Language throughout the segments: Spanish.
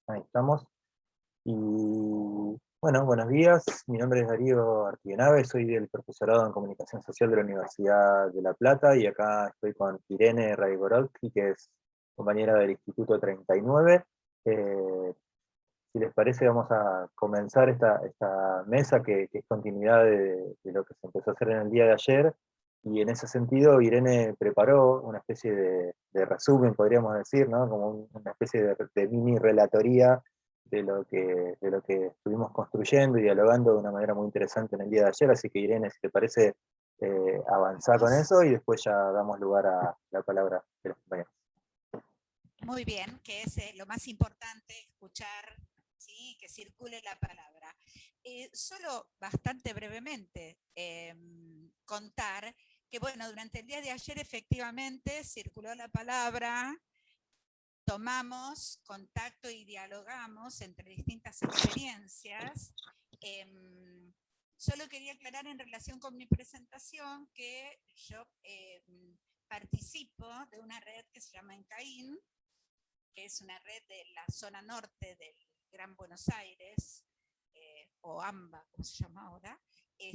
Ahí estamos. Y bueno, buenos días. Mi nombre es Darío Artienave, soy del profesorado en Comunicación Social de la Universidad de La Plata, y acá estoy con Irene Raigorovsky, que es compañera del Instituto 39. Si les parece, vamos a comenzar esta mesa que es continuidad de lo que se empezó a hacer en el día de ayer. Y en ese sentido, Irene preparó una especie de resumen, podríamos decir, ¿no? Como una especie de mini relatoría de lo que estuvimos construyendo y dialogando de una manera muy interesante en el día de ayer. Así que, Irene, si te parece, avanzar con eso y después ya damos lugar a la palabra de los compañeros. Muy bien, que es lo más importante, escuchar, ¿sí? Que circule la palabra. Solo bastante brevemente contar que, bueno, durante el día de ayer efectivamente circuló la palabra, tomamos contacto y dialogamos entre distintas experiencias. Solo quería aclarar en relación con mi presentación que yo participo de una red que se llama ENCAIN, que es una red de la zona norte del Gran Buenos Aires, o AMBA, como se llama ahora, y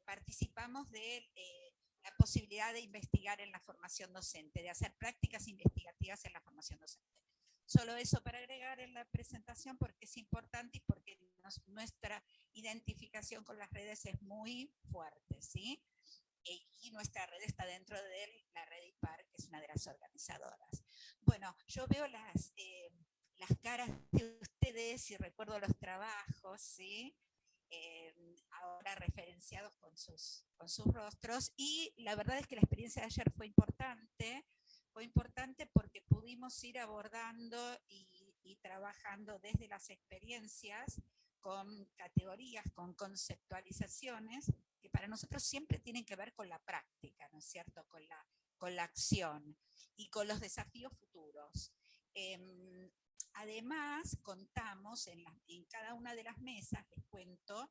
participamos de la posibilidad de investigar en la formación docente, de hacer prácticas investigativas en la formación docente. Solo eso para agregar en la presentación, porque es importante y porque nuestra identificación con las redes es muy fuerte, ¿sí? Y nuestra red está dentro de la red IPAR, que es una de las organizadoras. Bueno, yo veo las caras de ustedes y recuerdo los trabajos, ¿sí? Ahora referenciados con sus rostros, y la verdad es que la experiencia de ayer fue importante porque pudimos ir abordando y trabajando desde las experiencias con categorías, con conceptualizaciones que para nosotros siempre tienen que ver con la práctica, ¿no es cierto? Con la acción y con los desafíos futuros. Además, contamos en cada una de las mesas, les cuento,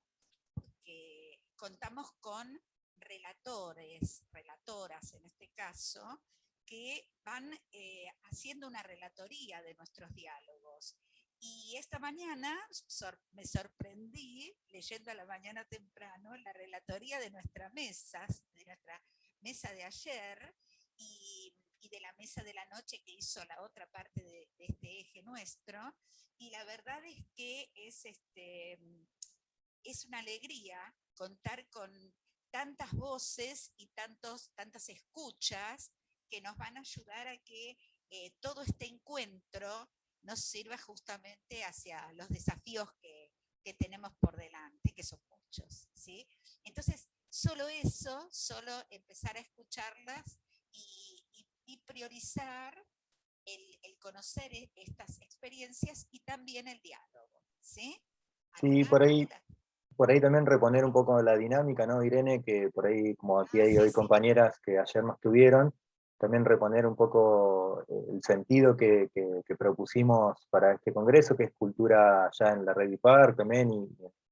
que contamos con relatoras en este caso, que van haciendo una relatoría de nuestros diálogos. Y esta mañana me sorprendí leyendo a la mañana temprano la relatoría de nuestra mesa de ayer y de la mesa de la noche que hizo la otra parte de este eje nuestro. Y la verdad es que es una alegría contar con tantas voces y tantas escuchas que nos van a ayudar a que todo este encuentro nos sirva justamente hacia los desafíos que tenemos por delante, que son muchos, ¿sí? Entonces, solo eso, solo empezar a escucharlas y priorizar el conocer estas experiencias y también el diálogo, ¿sí? Sí, por ahí también reponer un poco la dinámica, ¿no, Irene? Que por ahí, como aquí hay hoy compañeras que ayer no estuvieron, también reponer un poco el sentido que propusimos para este congreso, que es cultura ya en la red IPAR también, y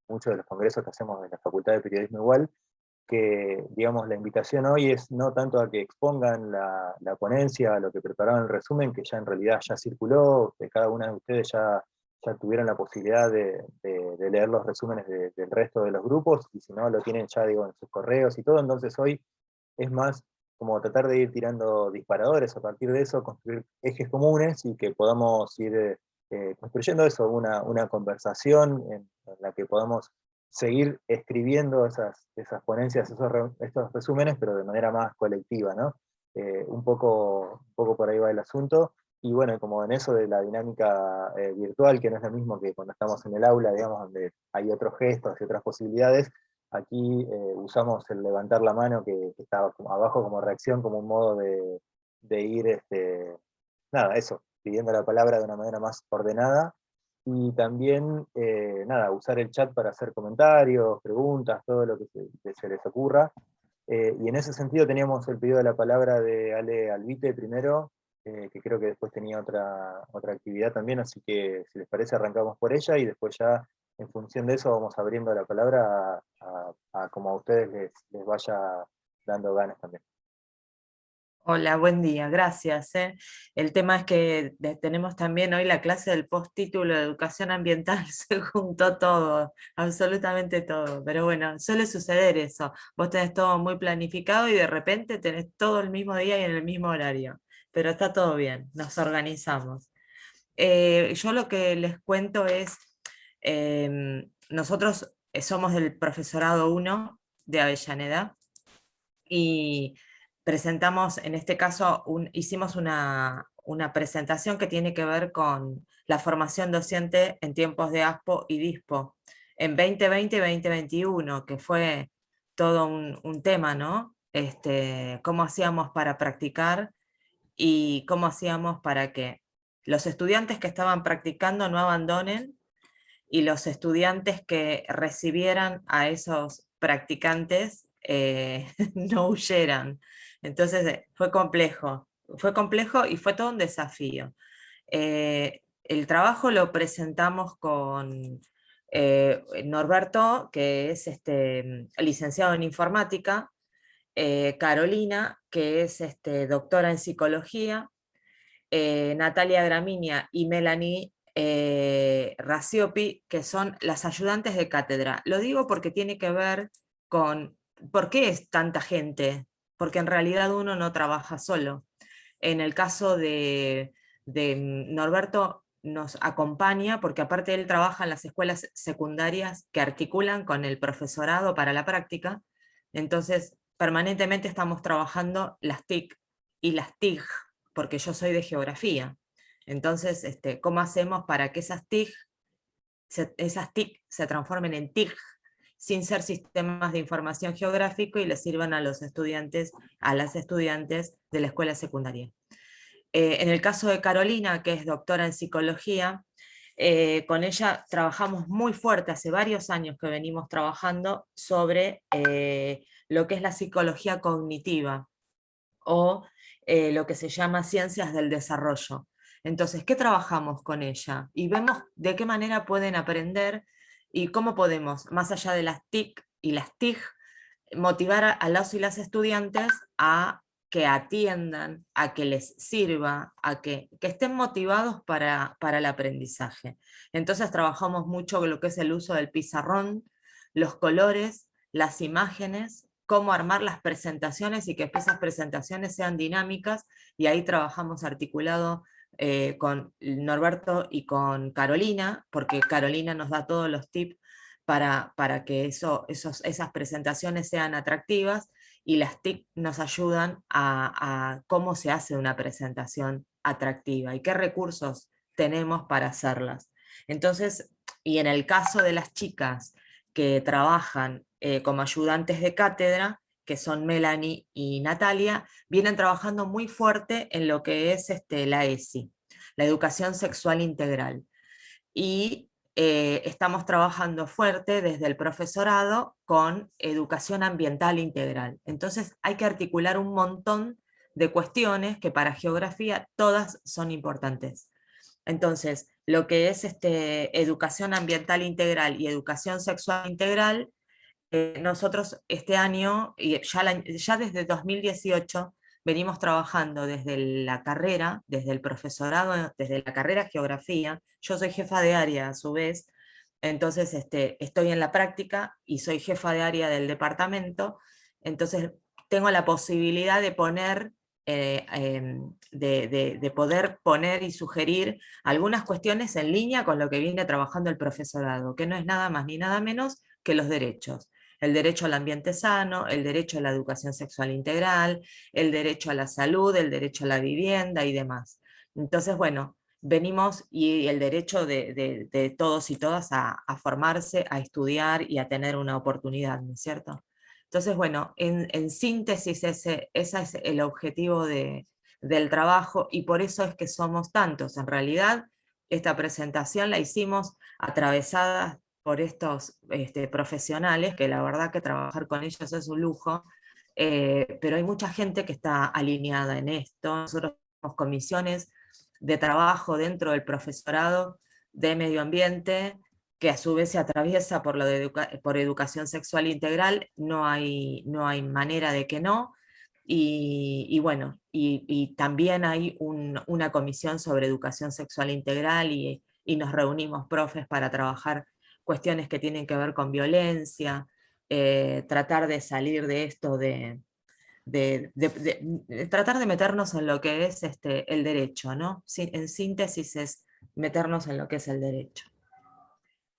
muchos de los congresos que hacemos en la Facultad de Periodismo igual, que, digamos, la invitación hoy es no tanto a que expongan la ponencia, a lo que prepararon el resumen, que ya en realidad ya circuló, que cada una de ustedes ya tuvieron la posibilidad de leer los resúmenes del resto de los grupos, y si no, lo tienen ya, digo, en sus correos y todo. Entonces hoy es más como tratar de ir tirando disparadores, a partir de eso construir ejes comunes y que podamos ir construyendo eso, una conversación en la que podamos seguir escribiendo esas ponencias, estos resúmenes, pero de manera más colectiva, ¿no? Un poco por ahí va el asunto. Y bueno, como en eso de la dinámica virtual, que no es lo mismo que cuando estamos en el aula, digamos, donde hay otros gestos y otras posibilidades, aquí usamos el levantar la mano que estaba como abajo como reacción, como un modo de ir, nada, eso, pidiendo la palabra de una manera más ordenada. Y también, nada, usar el chat para hacer comentarios, preguntas, todo lo que se les ocurra. Y en ese sentido teníamos el pedido de la palabra de Ale Albite primero, que creo que después tenía otra actividad también, así que si les parece arrancamos por ella y después ya en función de eso vamos abriendo la palabra a como a ustedes les vaya dando ganas también. Hola, buen día, gracias. El tema es que tenemos también hoy la clase del postítulo de educación ambiental, se juntó todo, absolutamente todo, pero bueno, suele suceder eso, vos tenés todo muy planificado y de repente tenés todo el mismo día y en el mismo horario, pero está todo bien, nos organizamos. Yo lo que les cuento es, nosotros somos del profesorado 1 de Avellaneda, y presentamos, en este caso, hicimos una presentación que tiene que ver con la formación docente en tiempos de ASPO y DISPO en 2020 y 2021, que fue todo un tema, ¿no? Cómo hacíamos para practicar y cómo hacíamos para que los estudiantes que estaban practicando no abandonen y los estudiantes que recibieran a esos practicantes no huyeran. Entonces fue complejo y fue todo un desafío. El trabajo lo presentamos con Norberto, que es licenciado en informática, Carolina, que es doctora en psicología, Natalia Gramigna y Melanie Rasiopi, que son las ayudantes de cátedra. Lo digo porque tiene que ver con por qué es tanta gente, porque en realidad uno no trabaja solo. En el caso de Norberto nos acompaña, porque aparte él trabaja en las escuelas secundarias que articulan con el profesorado para la práctica, entonces permanentemente estamos trabajando las TIC y las TIG, porque yo soy de geografía. Entonces, ¿cómo hacemos para que esas TIC se transformen en TIG sin ser sistemas de información geográfico y les sirvan a los estudiantes, a las estudiantes de la escuela secundaria? En el caso de Carolina, que es doctora en psicología, con ella trabajamos muy fuerte, hace varios años que venimos trabajando sobre lo que es la psicología cognitiva, o lo que se llama ciencias del desarrollo. Entonces, ¿qué trabajamos con ella? Y vemos de qué manera pueden aprender y cómo podemos, más allá de las TIC y las TIG, motivar a los y las estudiantes a que atiendan, a que les sirva, a que estén motivados para el aprendizaje. Entonces trabajamos mucho con lo que es el uso del pizarrón, los colores, las imágenes, cómo armar las presentaciones y que esas presentaciones sean dinámicas, y ahí trabajamos articulado con Norberto y con Carolina, porque Carolina nos da todos los tips para que esas presentaciones sean atractivas, y las TIC nos ayudan a cómo se hace una presentación atractiva y qué recursos tenemos para hacerlas. Entonces, y en el caso de las chicas que trabajan como ayudantes de cátedra, que son Melanie y Natalia, vienen trabajando muy fuerte en lo que es la ESI, la educación sexual integral. Y estamos trabajando fuerte desde el profesorado con educación ambiental integral. Entonces hay que articular un montón de cuestiones que para geografía todas son importantes. Entonces, lo que es educación ambiental integral y educación sexual integral, nosotros este año, y ya desde 2018, venimos trabajando desde la carrera, desde el profesorado, desde la carrera geografía. Yo soy jefa de área a su vez, entonces estoy en la práctica y soy jefa de área del departamento, entonces tengo la posibilidad de poner, de poder poner y sugerir algunas cuestiones en línea con lo que viene trabajando el profesorado, que no es nada más ni nada menos que los derechos. El derecho al ambiente sano, el derecho a la educación sexual integral, el derecho a la salud, el derecho a la vivienda y demás. Entonces, bueno, venimos, y el derecho de todos y todas a formarse, a estudiar y a tener una oportunidad, ¿no es cierto? Entonces, bueno, en síntesis ese es el objetivo del trabajo, y por eso es que somos tantos. En realidad, esta presentación la hicimos atravesada por estos profesionales, que la verdad que trabajar con ellos es un lujo, pero hay mucha gente que está alineada en esto. Nosotros tenemos comisiones de trabajo dentro del profesorado de medio ambiente, que a su vez se atraviesa por, por educación sexual integral, no hay manera de que no. Y bueno, y también hay una comisión sobre educación sexual integral y nos reunimos profes para trabajar cuestiones que tienen que ver con violencia, tratar de salir de esto tratar de meternos en lo que es el derecho, ¿no? En síntesis es meternos en lo que es el derecho.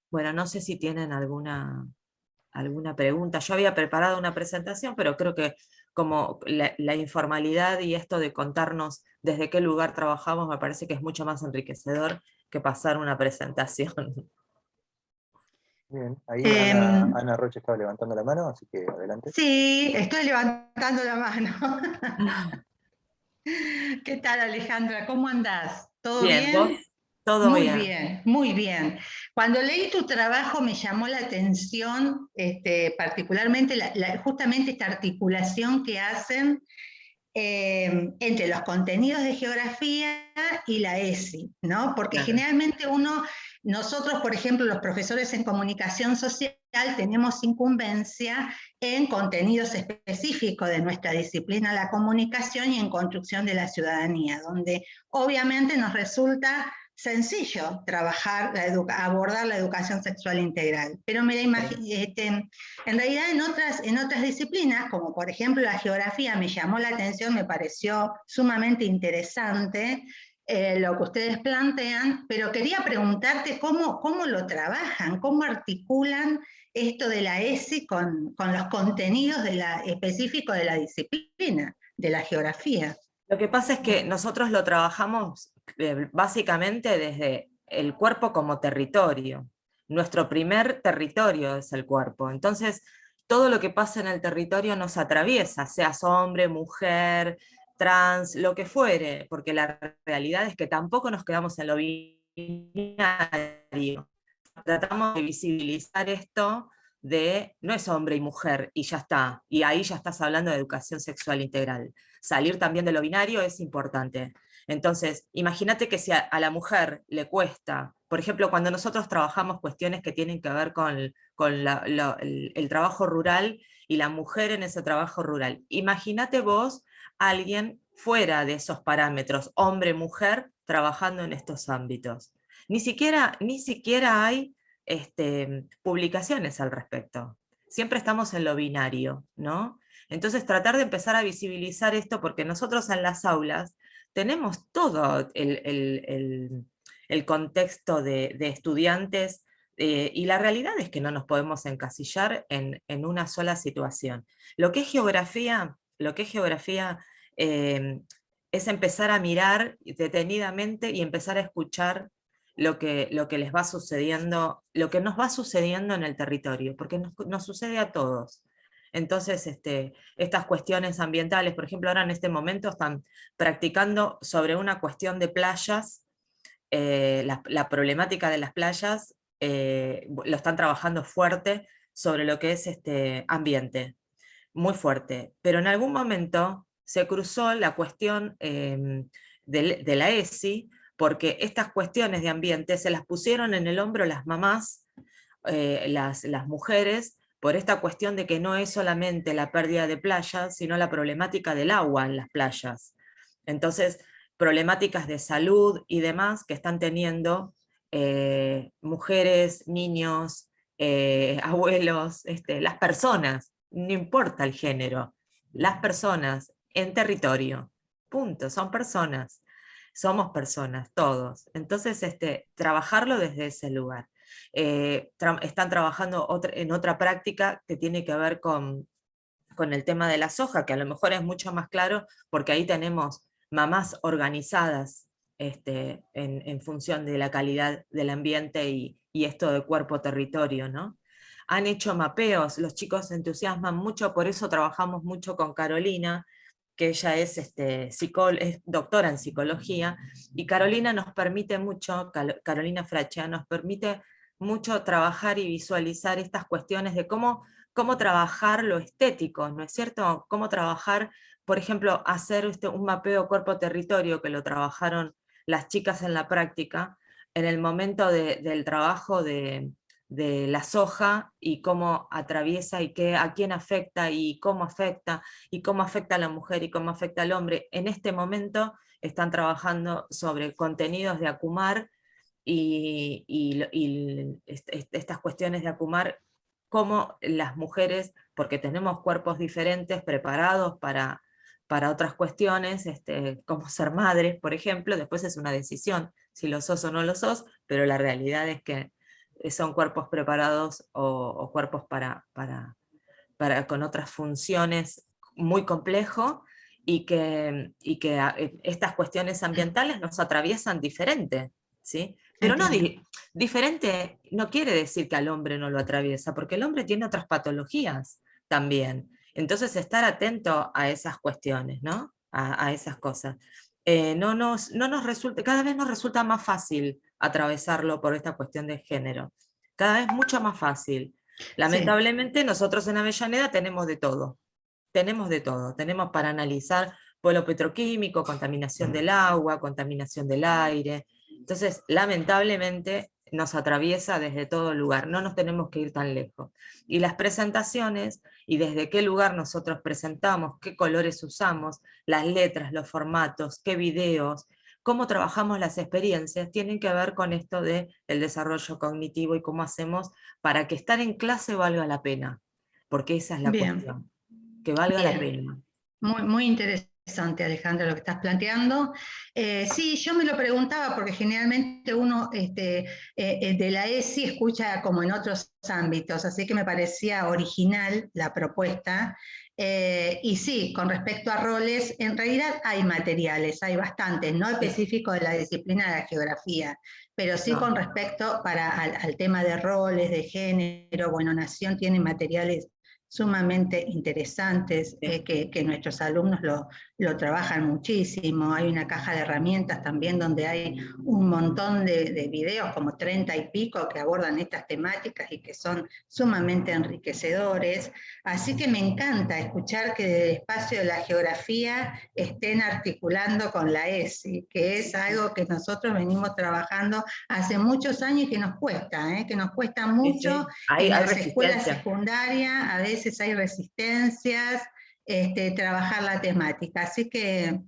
Bueno, no sé si tienen alguna pregunta. Yo había preparado una presentación, pero creo que como la informalidad y esto de contarnos desde qué lugar trabajamos me parece que es mucho más enriquecedor que pasar una presentación. Bien, ahí Em, Ana Roche estaba levantando la mano, así que adelante. sí, estoy levantando la mano. ¿Qué tal, Alejandra? ¿Cómo andás? ¿Todo Bien, ¿vos? bien? Todo Muy bien. bien, muy bien. Cuando leí tu trabajo me llamó la atención, particularmente justamente esta articulación que hacen entre los contenidos de geografía y la ESI, ¿no? Porque Claro. generalmente nosotros, por ejemplo, los profesores en comunicación social, tenemos incumbencia en contenidos específicos de nuestra disciplina, la comunicación, y en construcción de la ciudadanía, donde obviamente nos resulta sencillo abordar la educación sexual integral, pero me la imagino, en realidad en otras disciplinas, como por ejemplo la geografía, me llamó la atención, me pareció sumamente interesante lo que ustedes plantean, pero quería preguntarte cómo lo trabajan, cómo articulan esto de la ESI con los contenidos específicos de la disciplina, de la geografía. Lo que pasa es que nosotros lo trabajamos básicamente desde el cuerpo como territorio. Nuestro primer territorio es el cuerpo. Entonces, todo lo que pasa en el territorio nos atraviesa, seas hombre, mujer, trans, lo que fuere, porque la realidad es que tampoco nos quedamos en lo binario. Tratamos de visibilizar esto de no es hombre y mujer y ya está, y ahí ya estás hablando de educación sexual integral. Salir también de lo binario es importante. Entonces, imagínate que si a la mujer le cuesta, por ejemplo, cuando nosotros trabajamos cuestiones que tienen que ver con el trabajo rural y la mujer en ese trabajo rural, imagínate vos alguien fuera de esos parámetros, hombre-mujer, trabajando en estos ámbitos. Ni siquiera hay publicaciones al respecto. Siempre estamos en lo binario, ¿no? Entonces tratar de empezar a visibilizar esto, porque nosotros en las aulas tenemos todo el contexto de estudiantes, y la realidad es que no nos podemos encasillar en una sola situación. Lo que es geografía, eh, es empezar a mirar detenidamente y empezar a escuchar lo que les va sucediendo, lo que nos va sucediendo en el territorio, porque nos sucede a todos. Entonces, estas cuestiones ambientales, por ejemplo, ahora en este momento están practicando sobre una cuestión de playas, la problemática de las playas, lo están trabajando fuerte sobre lo que es ambiente, muy fuerte. Pero en algún momento se cruzó la cuestión de la ESI, porque estas cuestiones de ambiente se las pusieron en el hombro las mamás, las mujeres, por esta cuestión de que no es solamente la pérdida de playas, sino la problemática del agua en las playas. Entonces, problemáticas de salud y demás que están teniendo mujeres, niños, abuelos, las personas, no importa el género, las personas en territorio, punto, son personas, somos personas, todos. Entonces, trabajarlo desde ese lugar. Están trabajando en otra práctica que tiene que ver con el tema de la soja, que a lo mejor es mucho más claro, porque ahí tenemos mamás organizadas en función de la calidad del ambiente y esto de cuerpo-territorio, ¿no? Han hecho mapeos, los chicos se entusiasman mucho, por eso trabajamos mucho con Carolina, que ella es, es doctora en psicología, y Carolina nos permite mucho, Carolina Frachea, nos permite mucho trabajar y visualizar estas cuestiones de cómo trabajar lo estético, ¿no es cierto? Cómo trabajar, por ejemplo, hacer un mapeo cuerpo-territorio, que lo trabajaron las chicas en la práctica, en el momento del trabajo de de la soja y cómo atraviesa y a quién afecta y cómo afecta a la mujer y cómo afecta al hombre. En este momento están trabajando sobre contenidos de Akumar y estas cuestiones de Akumar, cómo las mujeres, porque tenemos cuerpos diferentes preparados para otras cuestiones, como ser madres, por ejemplo, después es una decisión si lo sos o no lo sos, pero la realidad es que son cuerpos preparados o cuerpos con otras funciones muy complejo y que estas cuestiones ambientales nos atraviesan diferente, ¿sí? Pero no diferente no quiere decir que al hombre no lo atraviesa, porque el hombre tiene otras patologías también. Entonces estar atento a esas cuestiones, ¿no? A esas cosas. No nos resulta, cada vez nos resulta más fácil atravesarlo por esta cuestión de género. Cada vez mucho más fácil. Lamentablemente nosotros en Avellaneda tenemos de todo. Tenemos para analizar polo petroquímico, contaminación del agua, contaminación del aire. Entonces, lamentablemente nos atraviesa desde todo lugar, no nos tenemos que ir tan lejos. Y las presentaciones, y desde qué lugar nosotros presentamos, qué colores usamos, las letras, los formatos, qué videos, cómo trabajamos las experiencias, tienen que ver con esto del desarrollo cognitivo y cómo hacemos para que estar en clase valga la pena, porque esa es la cuestión, que valga la pena. Muy, muy interesante, Alejandra, lo que estás planteando. Sí, yo me lo preguntaba porque generalmente uno de la ESI escucha como en otros ámbitos, así que me parecía original la propuesta. Y sí, con respecto a roles, en realidad hay materiales, hay bastantes, no específicos de la disciplina de la geografía, pero sí con respecto al tema de roles, de género, bueno, Nación tiene materiales sumamente interesantes, que nuestros alumnos lo trabajan muchísimo. Hay una caja de herramientas también donde hay un montón de videos, como 30 y pico, que abordan estas temáticas y que son sumamente enriquecedores. Así que me encanta escuchar que del espacio de la geografía estén articulando con la ESI, que es algo que nosotros venimos trabajando hace muchos años y que nos cuesta mucho. Hay las escuelas secundarias, a veces hay resistencias, trabajar la temática. Así que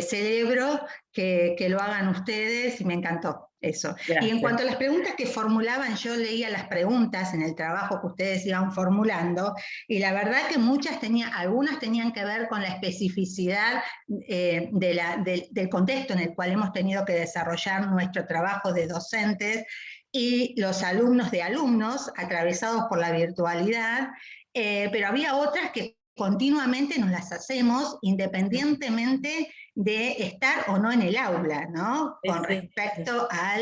celebro que lo hagan ustedes y me encantó eso. Gracias. Y en cuanto a las preguntas que formulaban, yo leía las preguntas en el trabajo que ustedes iban formulando y la verdad que algunas tenían que ver con la especificidad del contexto en el cual hemos tenido que desarrollar nuestro trabajo de docentes y los alumnos de alumnos atravesados por la virtualidad, pero había otras que continuamente nos las hacemos independientemente de estar o no en el aula, ¿no? Con respecto a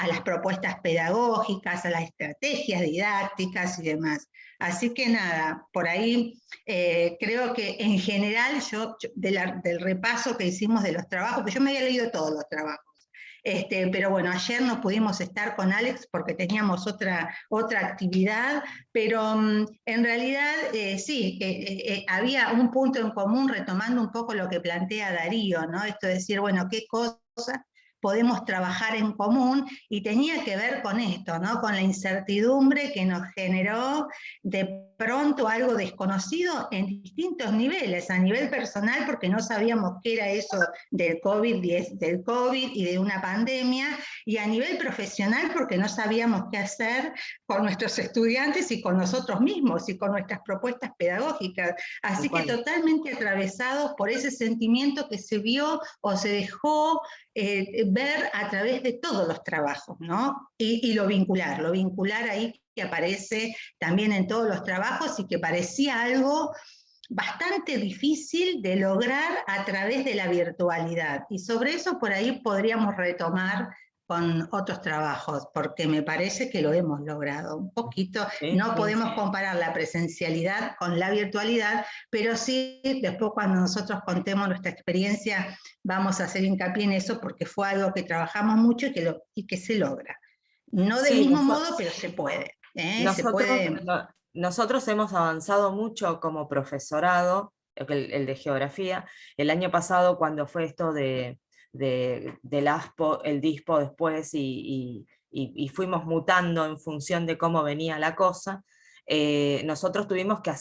las propuestas pedagógicas, a las estrategias didácticas y demás. Así que nada, por ahí creo que en general del repaso que hicimos de los trabajos, que yo me había leído todos los trabajos, pero bueno, ayer no pudimos estar con Alex porque teníamos otra actividad, pero en realidad sí, había un punto en común, retomando un poco lo que plantea Darío, ¿no? Esto de decir, bueno, qué cosas podemos trabajar en común, y tenía que ver con esto, ¿no? Con la incertidumbre que nos generó de pronto algo desconocido en distintos niveles, a nivel personal porque no sabíamos qué era eso del COVID y de una pandemia, y a nivel profesional porque no sabíamos qué hacer con nuestros estudiantes y con nosotros mismos y con nuestras propuestas pedagógicas. Así que totalmente atravesados por ese sentimiento que se vio o se dejó ver a través de todos los trabajos, ¿no? Y lo vincular ahí, que aparece también en todos los trabajos y que parecía algo bastante difícil de lograr a través de la virtualidad. Y sobre eso por ahí podríamos retomar con otros trabajos, porque me parece que lo hemos logrado un poquito. No podemos comparar la presencialidad con la virtualidad, pero sí, después cuando nosotros contemos nuestra experiencia, vamos a hacer hincapié en eso, porque fue algo que trabajamos mucho y que se logra. No del mismo modo, pero se puede. Nosotros hemos avanzado mucho como profesorado, el de geografía. El año pasado, cuando fue esto del ASPO, el DISPO después y y fuimos mutando en función de cómo venía la cosa, nosotros tuvimos que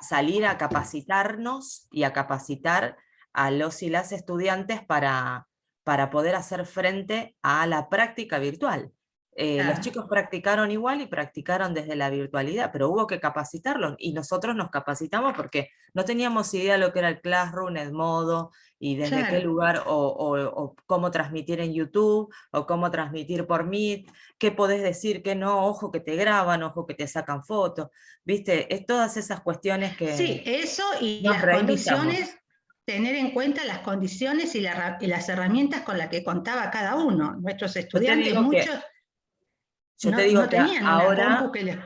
salir a capacitarnos y a capacitar a los y las estudiantes para poder hacer frente a la práctica virtual. Los chicos practicaron igual y practicaron desde la virtualidad, pero hubo que capacitarlos y nosotros nos capacitamos porque no teníamos idea de lo que era el Classroom, Edmodo y desde qué lugar o cómo transmitir en YouTube o cómo transmitir por Meet, qué podés decir, qué no, ojo que te graban, ojo que te sacan fotos, ¿viste? Es todas esas cuestiones que... Sí, eso y no, las condiciones, tener en cuenta las condiciones y las herramientas con las que contaba cada uno. Nuestros estudiantes, muchos... Yo te digo no que tenían ahora, una compu que les...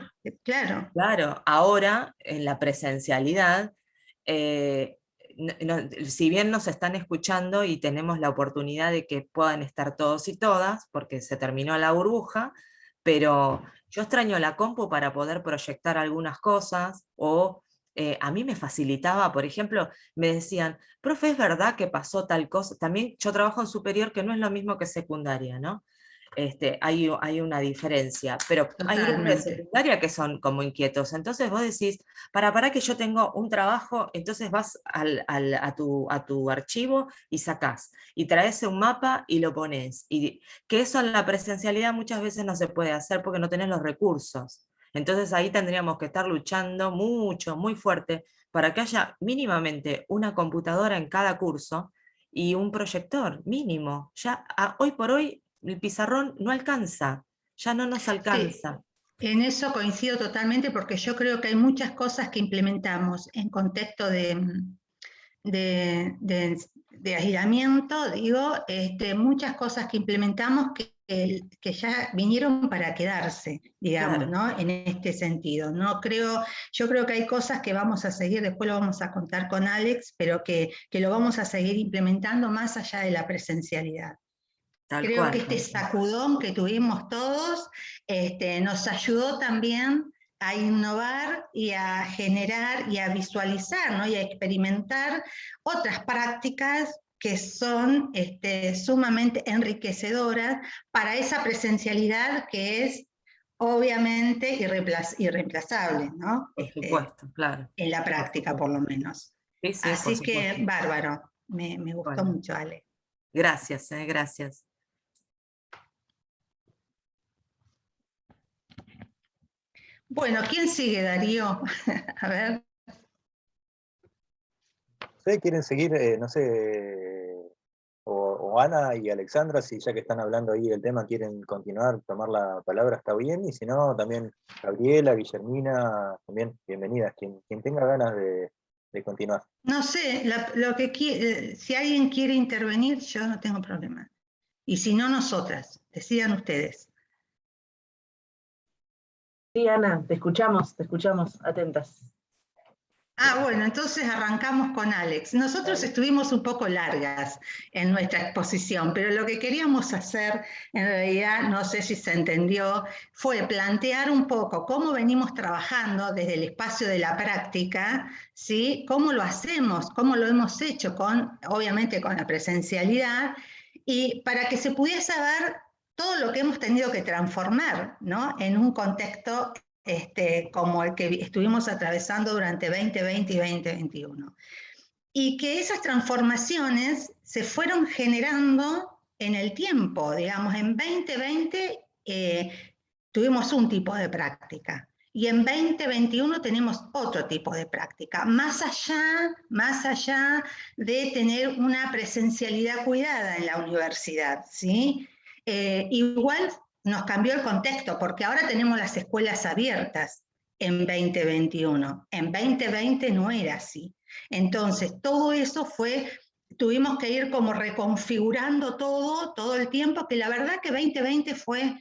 Claro, ahora en la presencialidad, si bien nos están escuchando y tenemos la oportunidad de que puedan estar todos y todas, porque se terminó la burbuja, pero yo extraño la compu para poder proyectar algunas cosas, o a mí me facilitaba, por ejemplo, me decían, profe, ¿es verdad que pasó tal cosa? También yo trabajo en superior, que no es lo mismo que secundaria, ¿no? Hay una diferencia, pero hay grupos de secundaria que son como inquietos, entonces vos decís, para que yo tengo un trabajo, entonces vas a tu archivo y sacás, y traes un mapa y lo pones, y que eso en la presencialidad muchas veces no se puede hacer porque no tenés los recursos, entonces ahí tendríamos que estar luchando mucho, muy fuerte, para que haya mínimamente una computadora en cada curso, y un proyector mínimo, ya hoy por hoy el pizarrón no alcanza, ya no nos alcanza. Sí, en eso coincido totalmente porque yo creo que hay muchas cosas que implementamos en contexto de aislamiento, digo, muchas cosas que implementamos que ya vinieron para quedarse, digamos, Claro. ¿no? En este sentido. Yo creo que hay cosas que vamos a seguir, después lo vamos a contar con Alex, pero que lo vamos a seguir implementando más allá de la presencialidad. Creo que este sacudón que tuvimos todos nos ayudó también a innovar y a generar y a visualizar, ¿no? Y a experimentar otras prácticas que son sumamente enriquecedoras para esa presencialidad que es obviamente irreemplazable, ¿no? Por supuesto, claro. En la práctica, por lo menos. Sí, sí, Así que, bárbaro, me gustó mucho, Ale. Gracias, gracias. Bueno, ¿quién sigue, Darío? A ver. ¿Ustedes quieren seguir, no sé, o Ana y Alexandra, si ya que están hablando ahí del tema, quieren continuar, tomar la palabra, está bien, y si no, también Gabriela, Guillermina, también bienvenidas, quien tenga ganas de continuar. No sé, si alguien quiere intervenir, yo no tengo problema. Y si no, nosotras, decidan ustedes. Sí, Ana, te escuchamos, atentas. Bueno, entonces arrancamos con Alex. Nosotros estuvimos un poco largas en nuestra exposición, pero lo que queríamos hacer, en realidad, no sé si se entendió, fue plantear un poco cómo venimos trabajando desde el espacio de la práctica, ¿sí? Cómo lo hacemos, cómo lo hemos hecho, obviamente con la presencialidad, y para que se pudiese ver todo lo que hemos tenido que transformar, ¿no? En un contexto como el que estuvimos atravesando durante 2020 y 2021. Y que esas transformaciones se fueron generando en el tiempo, digamos, en 2020 tuvimos un tipo de práctica, y en 2021 tenemos otro tipo de práctica, más allá de tener una presencialidad cuidada en la universidad, ¿sí? Igual nos cambió el contexto, porque ahora tenemos las escuelas abiertas en 2021. En 2020 no era así. Entonces, todo eso tuvimos que ir como reconfigurando todo el tiempo, que la verdad que 2020 fue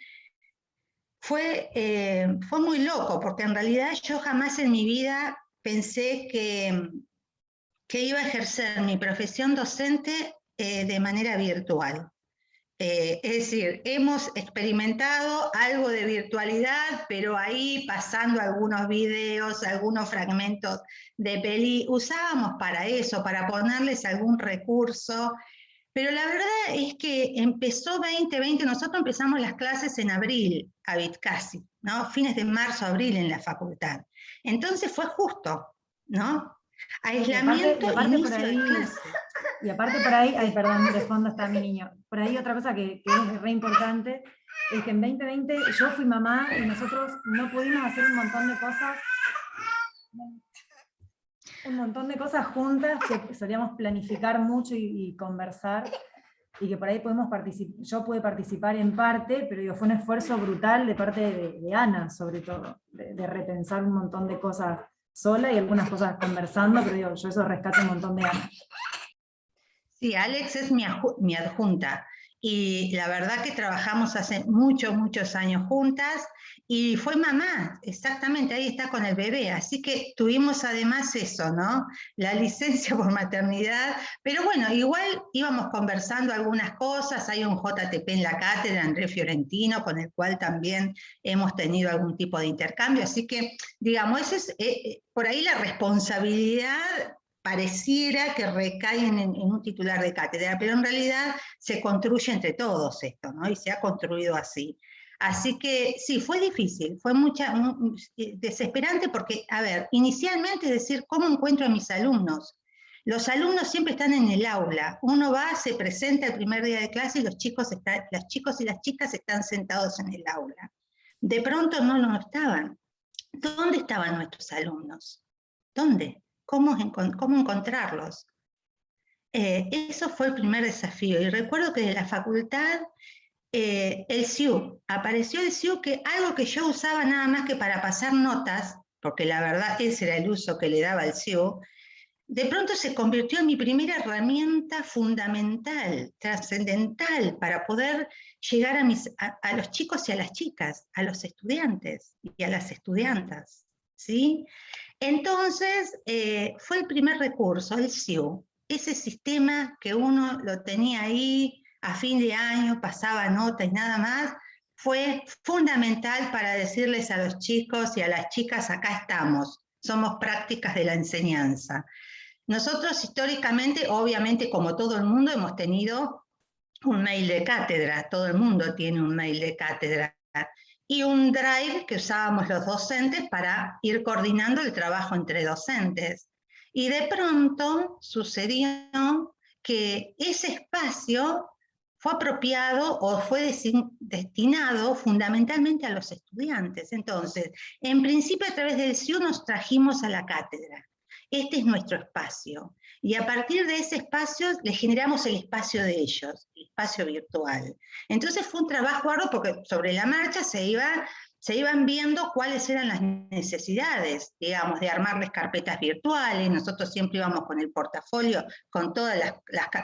muy loco, porque en realidad yo jamás en mi vida pensé que iba a ejercer mi profesión docente de manera virtual. Es decir, hemos experimentado algo de virtualidad, pero ahí pasando algunos videos, algunos fragmentos de peli, usábamos para eso, para ponerles algún recurso, Pero la verdad es que empezó 2020, nosotros empezamos las clases en abril, casi, ¿no? Fines de marzo, abril en la facultad. Entonces fue justo, ¿no? Aislamiento, inicio de clase. Y aparte por ahí, ay, perdón, de fondo está mi niño. Por ahí otra cosa que es re importante es que en 2020 yo fui mamá y nosotros no pudimos hacer un montón de cosas juntas que solíamos planificar mucho y conversar, y que por ahí yo pude participar en parte, pero digo, fue un esfuerzo brutal de parte de Ana, sobre todo, de repensar un montón de cosas sola y algunas cosas conversando, pero digo, yo eso rescato un montón de Ana. Sí, Alex es mi adjunta, y la verdad que trabajamos hace muchos años juntas, y fue mamá, exactamente, ahí está con el bebé, así que tuvimos además eso, ¿no? La licencia por maternidad, pero bueno, igual íbamos conversando algunas cosas, hay un JTP en la cátedra, André Fiorentino, con el cual también hemos tenido algún tipo de intercambio, así que, digamos, esa es por ahí la responsabilidad pareciera que recaen en un titular de cátedra, pero en realidad se construye entre todos esto, ¿no? Y se ha construido así. Así que sí, fue difícil, fue desesperante porque, a ver, inicialmente es decir, ¿cómo encuentro a mis alumnos? Los alumnos siempre están en el aula, uno va, se presenta el primer día de clase y los chicos y las chicas están sentados en el aula. De pronto no estaban. ¿Dónde estaban nuestros alumnos? ¿Dónde? ¿Cómo encontrarlos? Eso fue el primer desafío. Y recuerdo que de la facultad, el SIU, apareció el SIU, que algo que yo usaba nada más que para pasar notas, porque la verdad ese era el uso que le daba el SIU, de pronto se convirtió en mi primera herramienta fundamental, trascendental, para poder llegar a los chicos y a las chicas, a los estudiantes y a las estudiantas, ¿sí? Entonces, fue el primer recurso, el SIU, ese sistema que uno lo tenía ahí a fin de año, pasaba nota y nada más, fue fundamental para decirles a los chicos y a las chicas, acá estamos, somos prácticas de la enseñanza. Nosotros históricamente, obviamente como todo el mundo, hemos tenido un mail de cátedra, todo el mundo tiene un mail de cátedra, y un drive que usábamos los docentes para ir coordinando el trabajo entre docentes. Y de pronto sucedió que ese espacio fue apropiado o fue destinado fundamentalmente a los estudiantes. Entonces, en principio a través del SIU nos trajimos a la cátedra. Este es nuestro espacio. Y a partir de ese espacio les generamos el espacio de ellos, el espacio virtual. Entonces fue un trabajo arduo porque sobre la marcha se iban viendo cuáles eran las necesidades, digamos, de armarles carpetas virtuales. Nosotros siempre íbamos con el portafolio, con todas las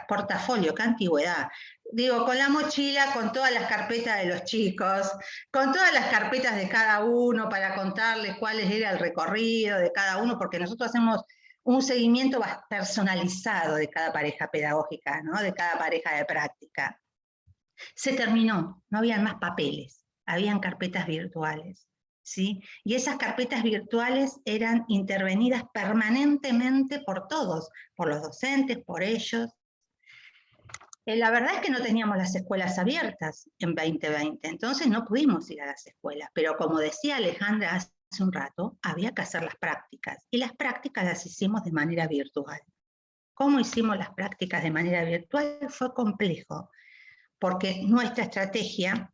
portafolio, qué antigüedad. Digo, con la mochila, con todas las carpetas de los chicos, con todas las carpetas de cada uno para contarles cuál era el recorrido de cada uno, porque nosotros hacemos un seguimiento personalizado de cada pareja pedagógica, ¿no? De cada pareja de práctica. Se terminó, no habían más papeles, habían carpetas virtuales, ¿sí? Y esas carpetas virtuales eran intervenidas permanentemente por todos, por los docentes, por ellos. La verdad es que no teníamos las escuelas abiertas en 2020, entonces no pudimos ir a las escuelas, pero como decía Alejandra hace un rato, había que hacer las prácticas, y las prácticas las hicimos de manera virtual. ¿Cómo hicimos las prácticas de manera virtual? Fue complejo, porque nuestra estrategia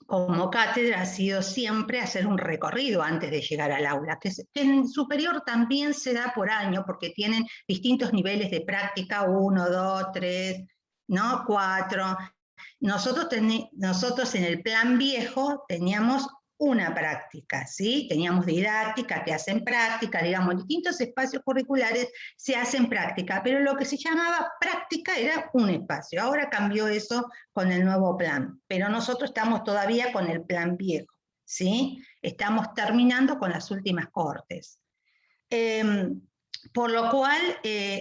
como cátedra ha sido siempre hacer un recorrido antes de llegar al aula, que en superior también se da por año, porque tienen distintos niveles de práctica, 1, 2, 3, ¿no? 4. Nosotros en el plan viejo teníamos una práctica, ¿sí? Teníamos didáctica que hacen práctica, digamos, distintos espacios curriculares se hacen práctica, pero lo que se llamaba práctica era un espacio. Ahora cambió eso con el nuevo plan, pero nosotros estamos todavía con el plan viejo, ¿sí? Estamos terminando con las últimas cortes. Por lo cual,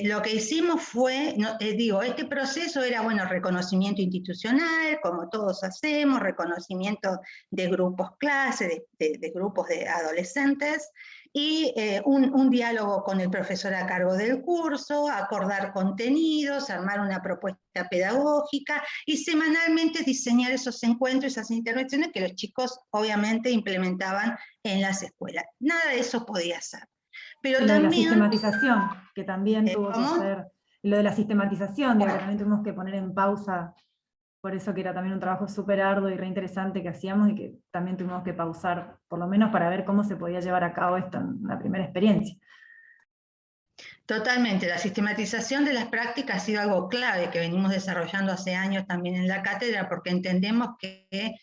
lo que hicimos fue, este proceso era, bueno, reconocimiento institucional, como todos hacemos, reconocimiento de grupos clase, de grupos de adolescentes, y un diálogo con el profesor a cargo del curso, acordar contenidos, armar una propuesta pedagógica, y semanalmente diseñar esos encuentros, esas intervenciones que los chicos obviamente implementaban en las escuelas. Nada de eso podía ser. Pero lo también, de la sistematización, que también tuvo que ¿cómo? ser, lo de la sistematización, digo, que también tuvimos que poner en pausa, por eso que era también un trabajo súper arduo y re interesante que hacíamos y que también tuvimos que pausar, por lo menos para ver cómo se podía llevar a cabo esto en la primera experiencia. Totalmente, la sistematización de las prácticas ha sido algo clave que venimos desarrollando hace años también en la cátedra, porque entendemos que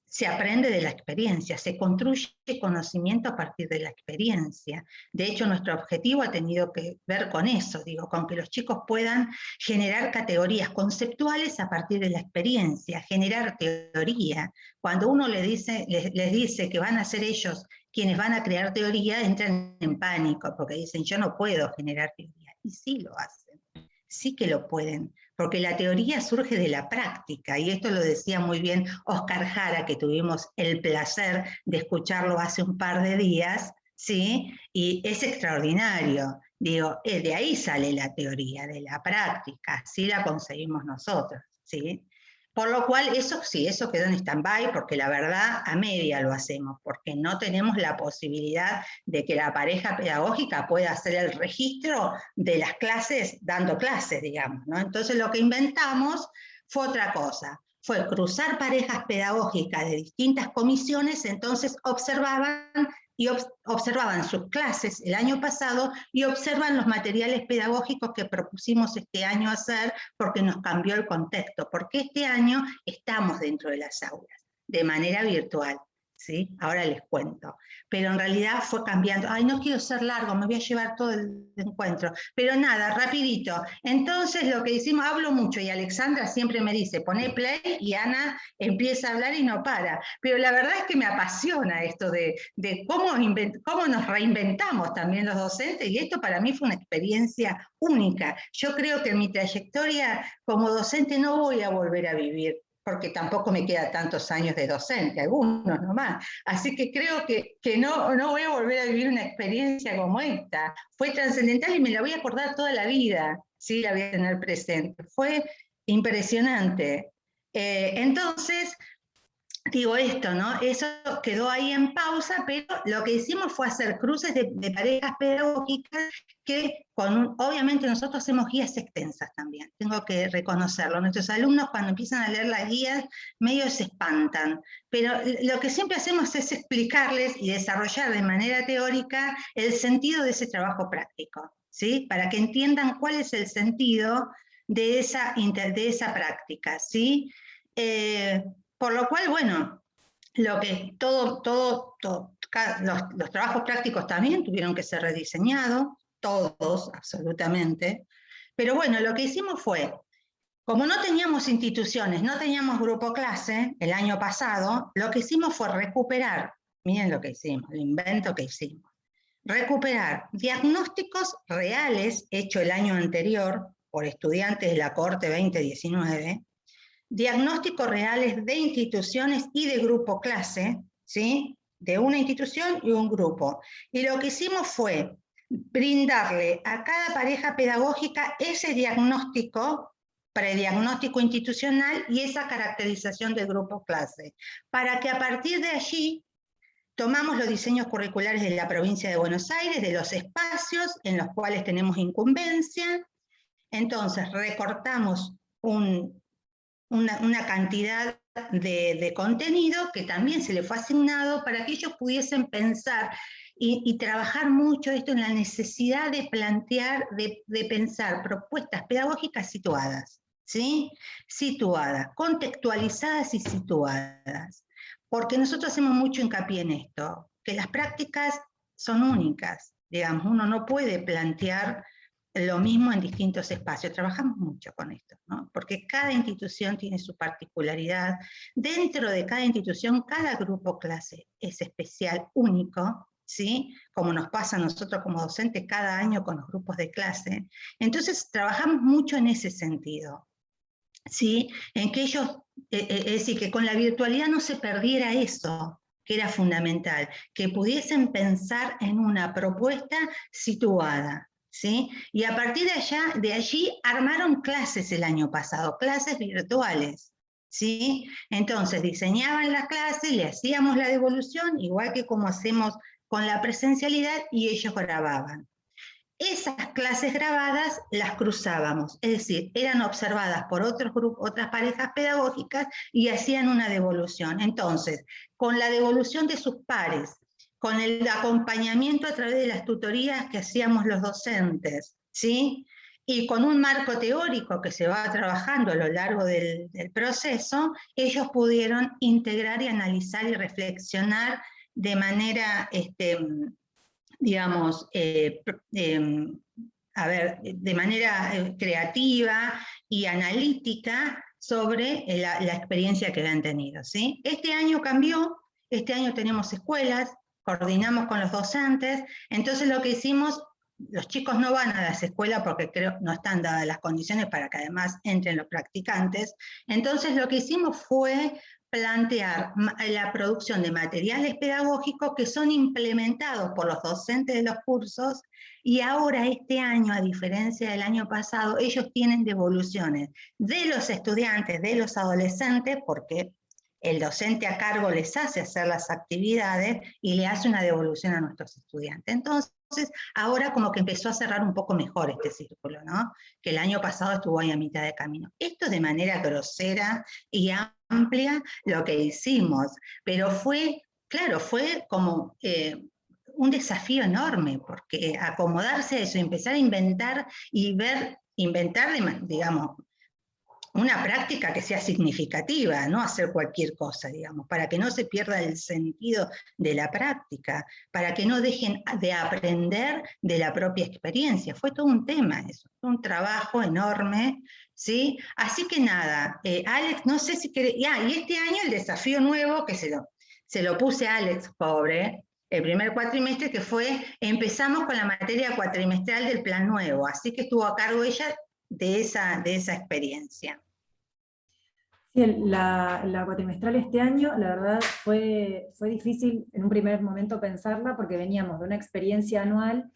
se aprende de la experiencia, se construye conocimiento a partir de la experiencia. De hecho, nuestro objetivo ha tenido que ver con eso, digo, con que los chicos puedan generar categorías conceptuales a partir de la experiencia, generar teoría. Cuando uno les dice que van a ser ellos quienes van a crear teoría, entran en pánico, porque dicen, yo no puedo generar teoría. Y sí lo hacen, sí que lo pueden, porque la teoría surge de la práctica, y esto lo decía muy bien Oscar Jara, que tuvimos el placer de escucharlo hace un par de días, ¿sí? Y es extraordinario. Digo, de ahí sale la teoría, de la práctica, así la conseguimos nosotros, ¿sí? Por lo cual, eso sí, eso quedó en stand-by, porque la verdad, a media lo hacemos, porque no tenemos la posibilidad de que la pareja pedagógica pueda hacer el registro de las clases, dando clases, digamos, ¿no? Entonces lo que inventamos fue otra cosa, fue cruzar parejas pedagógicas de distintas comisiones, entonces observaban sus clases el año pasado y observan los materiales pedagógicos que propusimos este año hacer porque nos cambió el contexto, porque este año estamos dentro de las aulas, de manera virtual, ¿sí? Ahora les cuento. Pero en realidad fue cambiando. Ay, no quiero ser largo, me voy a llevar todo el encuentro. Pero nada, rapidito. Entonces lo que hicimos, hablo mucho y Alexandra siempre me dice, poné play y Ana empieza a hablar y no para. Pero la verdad es que me apasiona esto de cómo nos reinventamos también los docentes, y esto para mí fue una experiencia única. Yo creo que en mi trayectoria como docente no voy a volver a vivir, porque tampoco me queda tantos años de docente, algunos nomás. Así que creo que no voy a volver a vivir una experiencia como esta. Fue trascendental y me la voy a acordar toda la vida, sí, la voy a tener presente. Fue impresionante. Entonces, digo esto, ¿no? Eso quedó ahí en pausa, pero lo que hicimos fue hacer cruces de parejas pedagógicas que obviamente nosotros hacemos guías extensas también, tengo que reconocerlo. Nuestros alumnos cuando empiezan a leer las guías medio se espantan, pero lo que siempre hacemos es explicarles y desarrollar de manera teórica el sentido de ese trabajo práctico, ¿sí? Para que entiendan cuál es el sentido de esa práctica, ¿sí? Por lo cual, bueno, lo que los trabajos prácticos también tuvieron que ser rediseñados, todos, absolutamente. Pero bueno, lo que hicimos fue, como no teníamos instituciones, no teníamos grupo clase el año pasado, lo que hicimos fue recuperar, miren lo que hicimos, el invento que hicimos, recuperar diagnósticos reales hechos el año anterior por estudiantes de la Cohorte 2019, diagnósticos reales de instituciones y de grupo clase, ¿sí? De una institución y un grupo. Y lo que hicimos fue brindarle a cada pareja pedagógica ese diagnóstico, prediagnóstico institucional y esa caracterización del grupo clase, para que a partir de allí tomamos los diseños curriculares de la provincia de Buenos Aires, de los espacios en los cuales tenemos incumbencia, entonces recortamos una cantidad de contenido que también se le fue asignado para que ellos pudiesen pensar y trabajar mucho esto en la necesidad de plantear, de pensar propuestas pedagógicas situadas, ¿sí? Situadas, contextualizadas y situadas. Porque nosotros hacemos mucho hincapié en esto, que las prácticas son únicas, digamos, uno no puede plantear lo mismo en distintos espacios. Trabajamos mucho con esto, ¿no? Porque cada institución tiene su particularidad. Dentro de cada institución, cada grupo clase es especial, único, ¿sí? Como nos pasa a nosotros como docentes cada año con los grupos de clase. Entonces trabajamos mucho en ese sentido, ¿sí? En que ellos, es decir, que con la virtualidad no se perdiera eso, que era fundamental, que pudiesen pensar en una propuesta situada, ¿sí? Y a partir de allí armaron clases el año pasado, clases virtuales, ¿sí? Entonces diseñaban las clases, le hacíamos la devolución, igual que como hacemos con la presencialidad, y ellos grababan. Esas clases grabadas las cruzábamos, es decir, eran observadas por otros grupos, otras parejas pedagógicas y hacían una devolución. Entonces, con la devolución de sus pares, con el acompañamiento a través de las tutorías que hacíamos los docentes, ¿sí? Y con un marco teórico que se va trabajando a lo largo del proceso, ellos pudieron integrar y analizar y reflexionar de manera digamos, de manera creativa y analítica sobre la experiencia que habían tenido, ¿sí? Este año cambió, este año tenemos escuelas, coordinamos con los docentes, entonces lo que hicimos, los chicos no van a las escuelas porque creo no están dadas las condiciones para que además entren los practicantes, entonces lo que hicimos fue plantear la producción de materiales pedagógicos que son implementados por los docentes de los cursos, y ahora este año, a diferencia del año pasado, ellos tienen devoluciones de los estudiantes, de los adolescentes, porque el docente a cargo les hace hacer las actividades y le hace una devolución a nuestros estudiantes. Entonces, ahora como que empezó a cerrar un poco mejor este círculo, ¿no? Que el año pasado estuvo ahí a mitad de camino. Esto de manera grosera y amplia lo que hicimos, pero fue, claro, fue como un desafío enorme, porque acomodarse a eso, empezar a inventar y inventar, digamos, una práctica que sea significativa, no hacer cualquier cosa, digamos, para que no se pierda el sentido de la práctica, para que no dejen de aprender de la propia experiencia. Fue todo un tema eso, un trabajo enorme, ¿sí? Así que nada, Alex, no sé si querés, y este año el desafío nuevo, que se lo puse a Alex, pobre, el primer cuatrimestre, que fue, empezamos con la materia cuatrimestral del plan nuevo, así que estuvo a cargo ella de esa experiencia. Sí, la cuatrimestral este año, la verdad, fue difícil en un primer momento pensarla, porque veníamos de una experiencia anual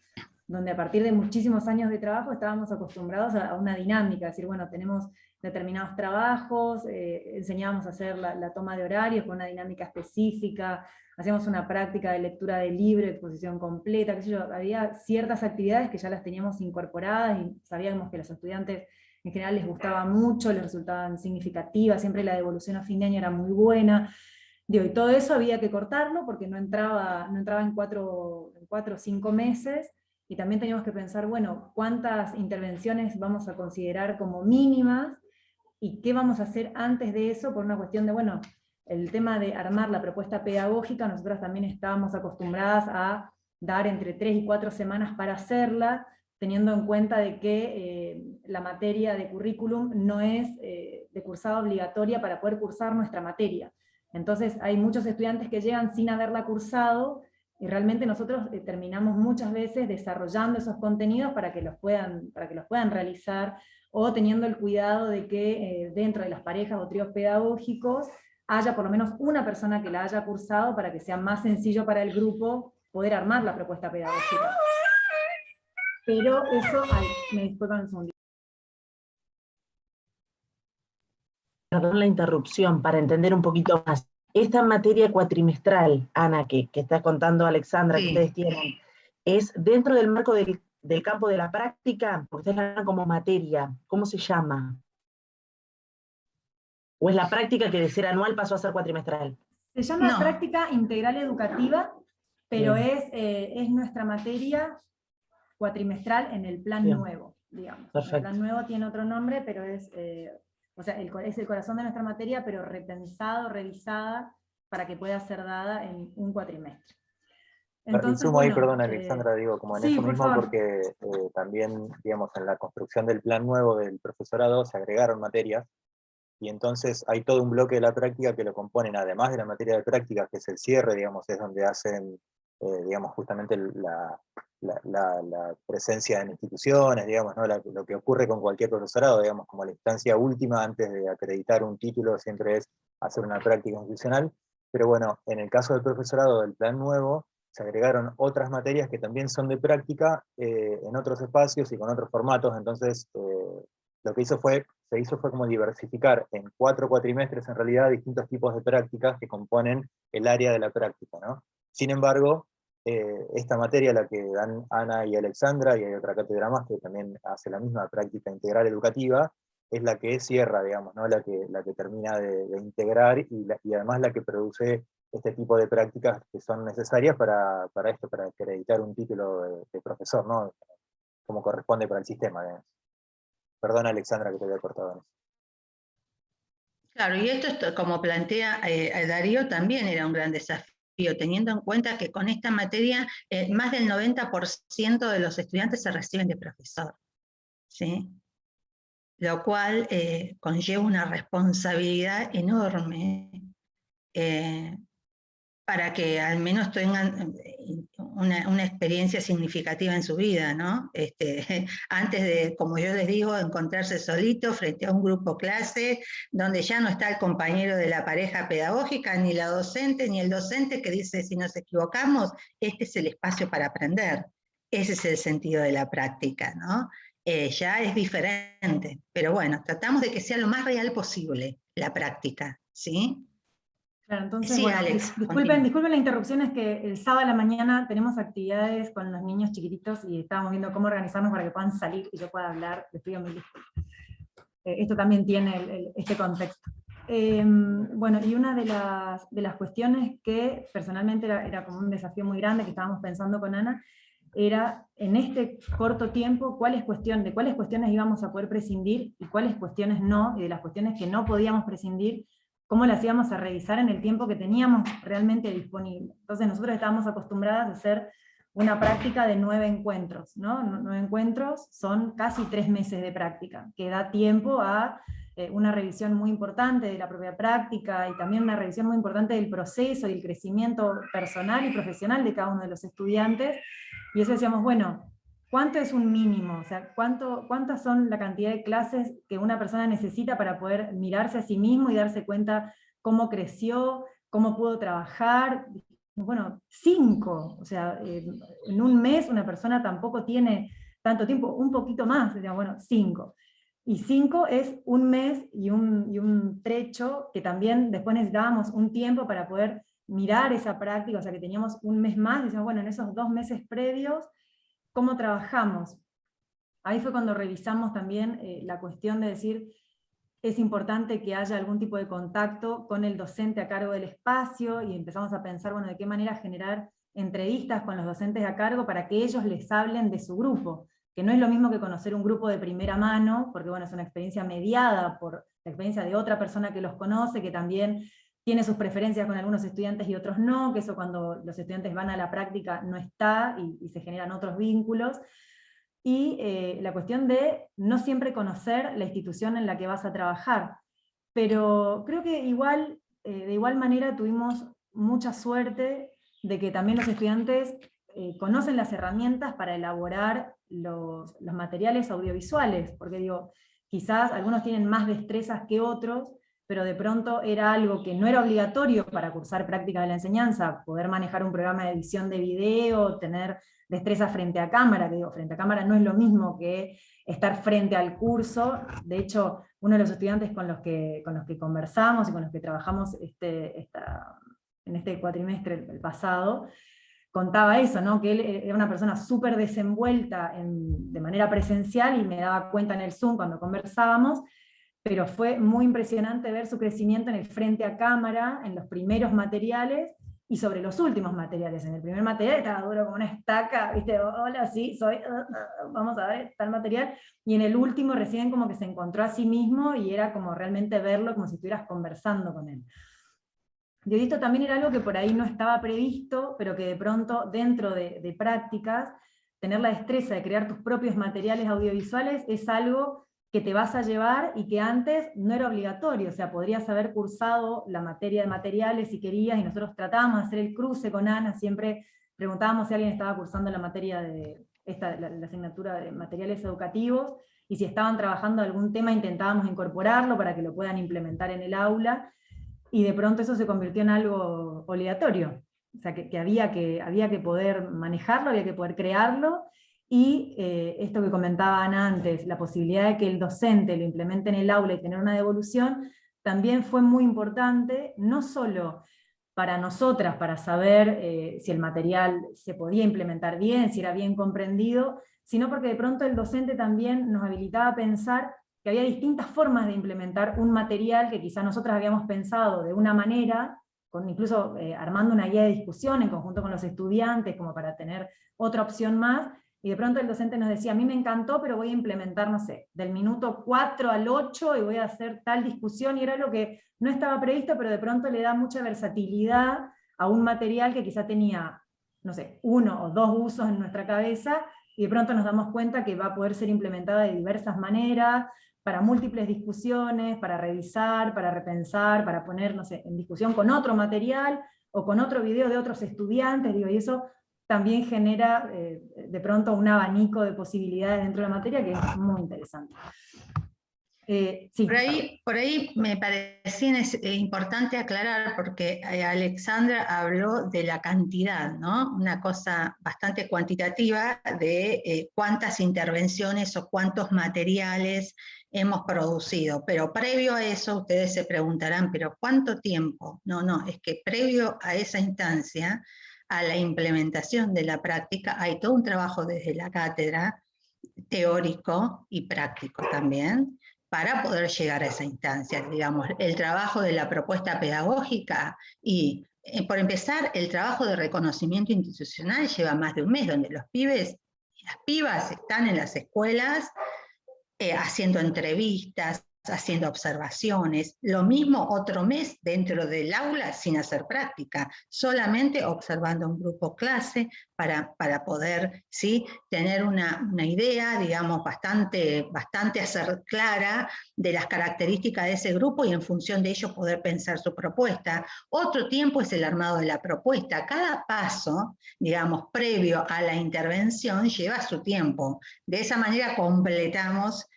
donde a partir de muchísimos años de trabajo estábamos acostumbrados a una dinámica, es decir, bueno, tenemos determinados trabajos, enseñábamos a hacer la toma de horarios con una dinámica específica, hacíamos una práctica de lectura de libro, exposición completa, qué sé yo, había ciertas actividades que ya las teníamos incorporadas y sabíamos que los estudiantes en general les gustaba mucho, les resultaban significativas, siempre la devolución a fin de año era muy buena. Digo, y todo eso había que cortarlo porque no entraba en 4 o 5 meses, y también teníamos que pensar, bueno, cuántas intervenciones vamos a considerar como mínimas, y qué vamos a hacer antes de eso, por una cuestión de, bueno, el tema de armar la propuesta pedagógica, nosotros también estábamos acostumbradas a dar entre 3 y 4 semanas para hacerla, teniendo en cuenta de que la materia de currículum no es de cursada obligatoria para poder cursar nuestra materia. Entonces hay muchos estudiantes que llegan sin haberla cursado, y realmente nosotros terminamos muchas veces desarrollando esos contenidos para que los puedan realizar, o teniendo el cuidado de que dentro de las parejas o tríos pedagógicos haya por lo menos una persona que la haya cursado, para que sea más sencillo para el grupo poder armar la propuesta pedagógica. Pero eso, me disculpan un segundo. Perdón la interrupción, para entender un poquito más. Esta materia cuatrimestral, Ana, que está contando Alexandra, sí, que ustedes tienen, ¿es dentro del marco del campo de la práctica? Porque ustedes la dan como materia, ¿cómo se llama? ¿O es la práctica que de ser anual pasó a ser cuatrimestral? Se llama práctica integral educativa, pero es nuestra materia cuatrimestral en el plan nuevo, digamos. Perfecto. El plan nuevo tiene otro nombre, pero es el corazón de nuestra materia, pero repensado, revisada, para que pueda ser dada en un cuatrimestre. Entonces, sumo ahí, perdón, Alexandra, digo, como en sí, eso mismo, favor. Porque también, digamos, en la construcción del plan nuevo del profesorado se agregaron materias, y entonces hay todo un bloque de la práctica que lo componen, además de la materia de práctica, que es el cierre, digamos, es donde hacen digamos, justamente la presencia en instituciones, digamos, ¿no? Lo que ocurre con cualquier profesorado, digamos, como la instancia última antes de acreditar un título siempre es hacer una práctica institucional, pero bueno, en el caso del profesorado del plan nuevo, se agregaron otras materias que también son de práctica en otros espacios y con otros formatos, entonces lo que se hizo fue como diversificar en 4 cuatrimestres en realidad distintos tipos de prácticas que componen el área de la práctica, ¿no? Sin embargo, esta materia, la que dan Ana y Alexandra, y hay otra cátedra más que también hace la misma práctica integral educativa, es la que cierra, digamos, ¿no? la que termina de integrar y además la que produce este tipo de prácticas que son necesarias para esto, para acreditar un título de profesor, ¿no? Como corresponde para el sistema, digamos. Perdón, Alexandra, que te había cortado en eso. Claro, y esto, como plantea Darío, también era un gran desafío, teniendo en cuenta que con esta materia más del 90% de los estudiantes se reciben de profesor, ¿sí? Lo cual conlleva una responsabilidad enorme para que al menos tengan una experiencia significativa en su vida, ¿no? Antes de, como yo les digo, encontrarse solito frente a un grupo clase, donde ya no está el compañero de la pareja pedagógica, ni la docente, ni el docente que dice, si nos equivocamos, este es el espacio para aprender. Ese es el sentido de la práctica, ¿no? Ya es diferente, pero bueno, tratamos de que sea lo más real posible la práctica, ¿sí? Claro, entonces, Sí, bueno, Alex, disculpen la interrupción, es que el sábado a la mañana tenemos actividades con los niños chiquititos y estábamos viendo cómo organizarnos para que puedan salir y yo pueda hablar, les pido mil disculpas. Esto también tiene este contexto. Bueno, y una de las cuestiones que personalmente era como un desafío muy grande que estábamos pensando con Ana, era en este corto tiempo cuáles cuestiones íbamos a poder prescindir y cuáles cuestiones no, y de las cuestiones que no podíamos prescindir, cómo las íbamos a revisar en el tiempo que teníamos realmente disponible. Entonces nosotros estábamos acostumbradas a hacer una práctica de 9 encuentros, ¿no? 9 encuentros son casi 3 meses de práctica, que da tiempo a una revisión muy importante de la propia práctica y también una revisión muy importante del proceso y el crecimiento personal y profesional de cada uno de los estudiantes. Y eso decíamos, bueno, ¿cuánto es un mínimo? O sea, ¿cuántas son la cantidad de clases que una persona necesita para poder mirarse a sí mismo y darse cuenta cómo creció, cómo pudo trabajar? Bueno, 5. O sea, en un mes una persona tampoco tiene tanto tiempo, un poquito más, decíamos, bueno, 5. Y 5 es un mes y un trecho que también después necesitábamos un tiempo para poder mirar esa práctica, o sea que teníamos un mes más, y decíamos, bueno, en esos 2 meses previos, ¿cómo trabajamos? Ahí fue cuando revisamos también la cuestión de decir, es importante que haya algún tipo de contacto con el docente a cargo del espacio, y empezamos a pensar, bueno, de qué manera generar entrevistas con los docentes a cargo para que ellos les hablen de su grupo, que no es lo mismo que conocer un grupo de primera mano, porque bueno, es una experiencia mediada por la experiencia de otra persona que los conoce, que también tiene sus preferencias con algunos estudiantes y otros no, que eso cuando los estudiantes van a la práctica no está, y se generan otros vínculos. Y la cuestión de no siempre conocer la institución en la que vas a trabajar. Pero creo que de igual manera tuvimos mucha suerte de que también los estudiantes conocen las herramientas para elaborar los materiales audiovisuales, porque digo, quizás algunos tienen más destrezas que otros, pero de pronto era algo que no era obligatorio para cursar práctica de la enseñanza, poder manejar un programa de edición de video, tener destreza frente a cámara, que digo, frente a cámara no es lo mismo que estar frente al curso. De hecho, uno de los estudiantes con los que conversamos y con los que trabajamos en este cuatrimestre, el pasado, contaba eso, ¿no? Que él era una persona súper desenvuelta de manera presencial, y me daba cuenta en el Zoom cuando conversábamos, pero fue muy impresionante ver su crecimiento en el frente a cámara, en los primeros materiales, y sobre los últimos materiales. En el primer material estaba duro como una estaca, ¿viste? Hola, sí, soy, vamos a ver tal material, y en el último recién como que se encontró a sí mismo, y era como realmente verlo como si estuvieras conversando con él. Y esto también era algo que por ahí no estaba previsto, pero que de pronto dentro de prácticas, tener la destreza de crear tus propios materiales audiovisuales es algo que te vas a llevar y que antes no era obligatorio. O sea, podrías haber cursado la materia de materiales si querías, y nosotros tratábamos de hacer el cruce con Ana siempre preguntábamos si alguien estaba cursando la materia de la asignatura de materiales educativos, y si estaban trabajando algún tema intentábamos incorporarlo para que lo puedan implementar en el aula, y de pronto eso se convirtió en algo obligatorio. O sea, que había que poder manejarlo, había que poder crearlo, y esto que comentaban Ana antes, la posibilidad de que el docente lo implemente en el aula y tener una devolución, también fue muy importante, no solo para nosotras, para saber si el material se podía implementar bien, si era bien comprendido, sino porque de pronto el docente también nos habilitaba a pensar que había distintas formas de implementar un material que quizá nosotras habíamos pensado de una manera, incluso armando una guía de discusión en conjunto con los estudiantes, como para tener otra opción más, y de pronto el docente nos decía, a mí me encantó, pero voy a implementar, no sé, del minuto 4 al 8 y voy a hacer tal discusión, y era lo que no estaba previsto, pero de pronto le da mucha versatilidad a un material que quizá tenía, no sé, 1 o 2 usos en nuestra cabeza, y de pronto nos damos cuenta que va a poder ser implementada de diversas maneras, para múltiples discusiones, para revisar, para repensar, para poner, no sé, en discusión con otro material, o con otro video de otros estudiantes, digo, y eso también genera de pronto un abanico de posibilidades dentro de la materia que es muy interesante. Sí. Por ahí me parecía importante aclarar, porque Alexandra habló de la cantidad, ¿no? Una cosa bastante cuantitativa de cuántas intervenciones o cuántos materiales hemos producido, pero previo a eso ustedes se preguntarán, ¿pero cuánto tiempo? No, es que previo a esa instancia, a la implementación de la práctica, hay todo un trabajo desde la cátedra, teórico y práctico también, para poder llegar a esa instancia. Digamos, el trabajo de la propuesta pedagógica y, por empezar, el trabajo de reconocimiento institucional lleva más de un mes, donde los pibes y las pibas están en las escuelas haciendo entrevistas, haciendo observaciones, lo mismo otro mes dentro del aula sin hacer práctica, solamente observando un grupo clase para poder, ¿sí?, tener una idea, digamos, bastante clara de las características de ese grupo y en función de ello poder pensar su propuesta. Otro tiempo es el armado de la propuesta. Cada paso, digamos, previo a la intervención lleva su tiempo. De esa manera completamos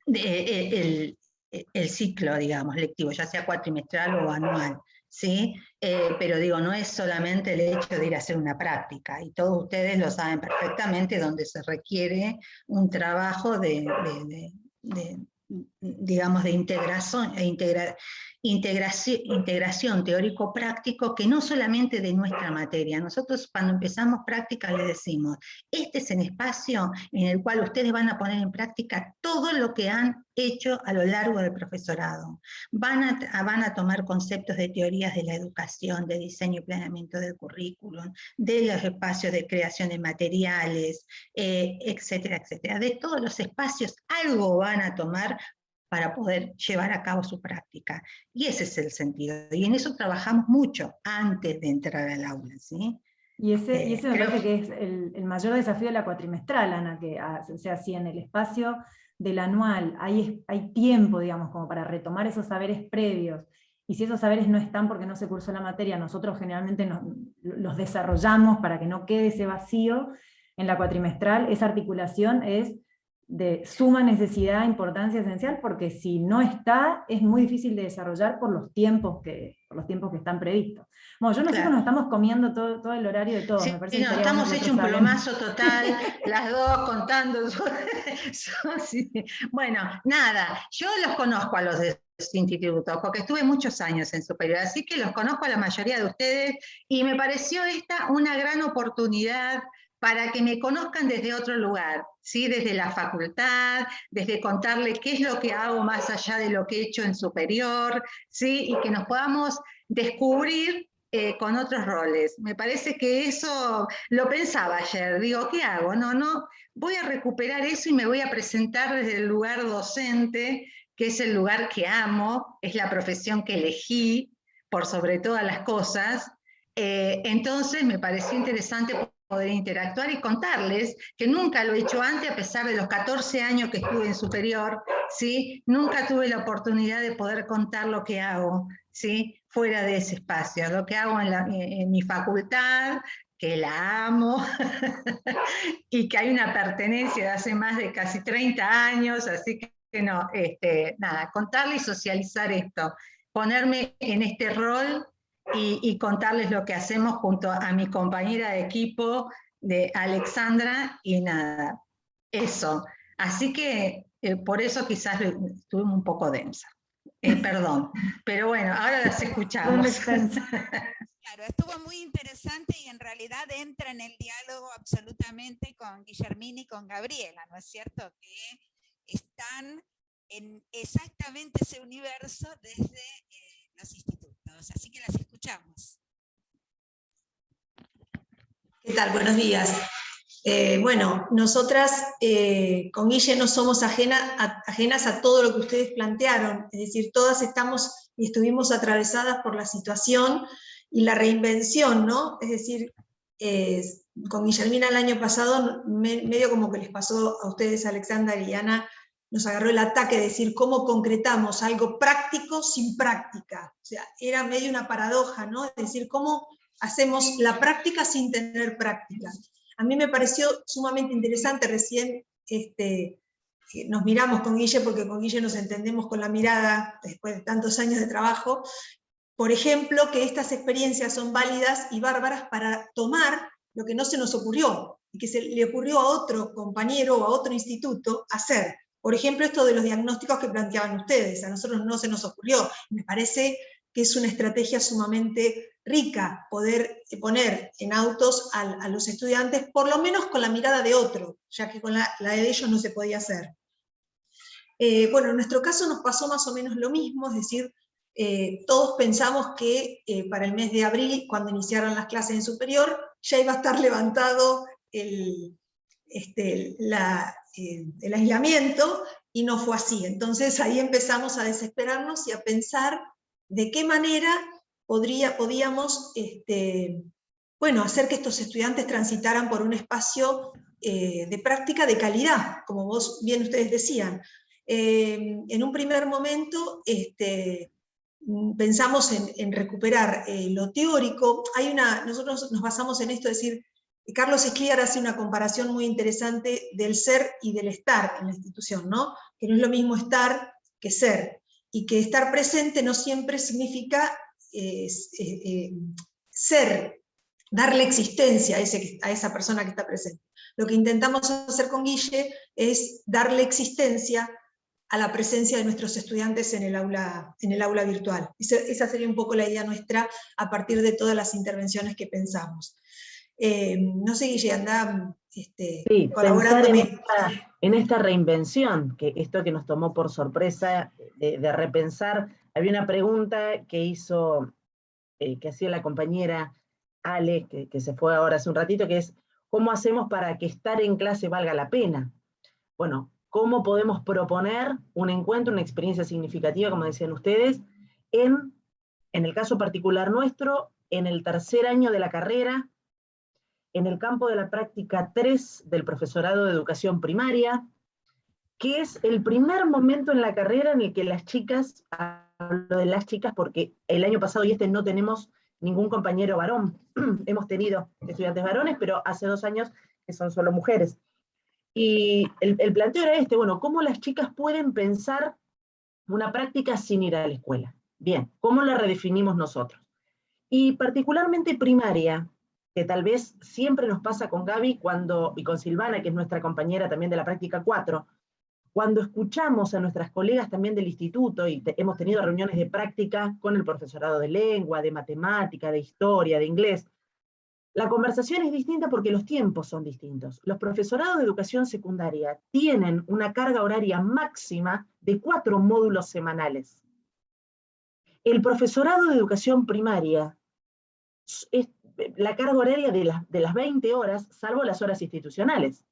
el ciclo, digamos, lectivo, ya sea cuatrimestral o anual, ¿sí? Pero digo, no es solamente el hecho de ir a hacer una práctica, y todos ustedes lo saben perfectamente, donde se requiere un trabajo digamos, de integración teórico-práctico, que no solamente de nuestra materia. Nosotros cuando empezamos práctica les decimos, este es el espacio en el cual ustedes van a poner en práctica todo lo que han hecho a lo largo del profesorado. Van a tomar conceptos de teorías de la educación, de diseño y planeamiento del currículum, de los espacios de creación de materiales, etcétera, etcétera. De todos los espacios algo van a tomar para poder llevar a cabo su práctica. Y ese es el sentido. Y en eso trabajamos mucho antes de entrar al aula, ¿sí? Y ese me parece que es el mayor desafío de la cuatrimestral, Ana, que o sea, si en el espacio del anual hay tiempo, digamos, como para retomar esos saberes previos, y si esos saberes no están porque no se cursó la materia, nosotros generalmente los desarrollamos para que no quede ese vacío. En la cuatrimestral esa articulación es de suma necesidad, importancia esencial, porque si no está, es muy difícil de desarrollar por los tiempos que están previstos. Bueno, yo no sé cómo nos estamos comiendo todo el horario de todos. Sí, me parece que estamos hechos un plomazo total, las dos contando. Sí. Bueno, nada, yo los conozco a los de este instituto, porque estuve muchos años en superior, así que los conozco a la mayoría de ustedes, y me pareció esta una gran oportunidad para que me conozcan desde otro lugar, ¿sí? Desde la facultad, desde contarles qué es lo que hago más allá de lo que he hecho en superior, ¿sí? Y que nos podamos descubrir con otros roles. Me parece que eso lo pensaba ayer, digo, ¿qué hago? No, voy a recuperar eso y me voy a presentar desde el lugar docente, que es el lugar que amo, es la profesión que elegí por sobre todas las cosas. Entonces me pareció interesante poder interactuar y contarles que nunca lo he hecho antes, a pesar de los 14 años que estuve en superior, ¿sí? Nunca tuve la oportunidad de poder contar lo que hago, ¿sí? Fuera de ese espacio, lo que hago en mi facultad, que la amo, y que hay una pertenencia de hace más de casi 30 años, así que no, nada, contarle y socializar esto, ponerme en este rol y contarles lo que hacemos junto a mi compañera de equipo, de Alexandra, y nada, eso. Así que por eso quizás estuvimos un poco densa. Perdón, pero bueno, ahora las escuchamos. Claro, estuvo muy interesante y en realidad entra en el diálogo absolutamente con Guillermina y con Gabriela, ¿no es cierto? Que están en exactamente ese universo desde los institutos. Así que las escuchamos. ¿Qué tal? Buenos días. Bueno, nosotras con Guille no somos ajenas a todo lo que ustedes plantearon, es decir, todas estamos y estuvimos atravesadas por la situación y la reinvención, ¿no? Es decir, con Guillermina el año pasado, medio como que les pasó a ustedes, Alexandra y Ana, nos agarró el ataque de decir cómo concretamos algo práctico sin práctica. O sea, era medio una paradoja, ¿no? Es decir, cómo hacemos la práctica sin tener práctica. A mí me pareció sumamente interesante, recién nos miramos con Guille, porque con Guille nos entendemos con la mirada después de tantos años de trabajo, por ejemplo, que estas experiencias son válidas y bárbaras para tomar lo que no se nos ocurrió, y que se le ocurrió a otro compañero o a otro instituto hacer. Por ejemplo, esto de los diagnósticos que planteaban ustedes, a nosotros no se nos ocurrió. Me parece que es una estrategia sumamente rica poder poner en autos a los estudiantes, por lo menos con la mirada de otro, ya que con la de ellos no se podía hacer. Bueno, en nuestro caso nos pasó más o menos lo mismo, es decir, todos pensamos que para el mes de abril, cuando iniciaran las clases en superior, ya iba a estar levantado el aislamiento, y no fue así. Entonces ahí empezamos a desesperarnos y a pensar de qué manera podíamos bueno, hacer que estos estudiantes transitaran por un espacio de práctica de calidad, como bien ustedes decían. En un primer momento pensamos en recuperar lo teórico. Nosotros nos basamos en esto, es decir, Carlos Escliar hace una comparación muy interesante del ser y del estar en la institución, ¿no? Que no es lo mismo estar que ser, y que estar presente no siempre significa ser, darle existencia a esa persona que está presente. Lo que intentamos hacer con Guille es darle existencia a la presencia de nuestros estudiantes en el aula virtual. Esa sería un poco la idea nuestra a partir de todas las intervenciones que pensamos. No sé, Guille, anda sí, colaborándome. En esta reinvención, que esto que nos tomó por sorpresa, de repensar. Había una pregunta que hacía la compañera Ale, que se fue ahora hace un ratito, que es, ¿cómo hacemos para que estar en clase valga la pena? Bueno, ¿cómo podemos proponer un encuentro, una experiencia significativa, como decían ustedes, en el caso particular nuestro, en el tercer año de la carrera, en el campo de la práctica 3 del profesorado de educación primaria, que es el primer momento en la carrera en el que las chicas, hablo de las chicas porque el año pasado y no tenemos ningún compañero varón, hemos tenido estudiantes varones, pero hace 2 años que son solo mujeres. Y el planteo era bueno, ¿cómo las chicas pueden pensar una práctica sin ir a la escuela? Bien, ¿cómo la redefinimos nosotros? Y particularmente primaria, que tal vez siempre nos pasa con Gaby y con Silvana, que es nuestra compañera también de la práctica 4, cuando escuchamos a nuestras colegas también del instituto, y hemos tenido reuniones de práctica con el profesorado de lengua, de matemática, de historia, de inglés, la conversación es distinta porque los tiempos son distintos. Los profesorados de educación secundaria tienen una carga horaria máxima de 4 módulos semanales. El profesorado de educación primaria es la carga horaria de las 20 horas, salvo las horas institucionales.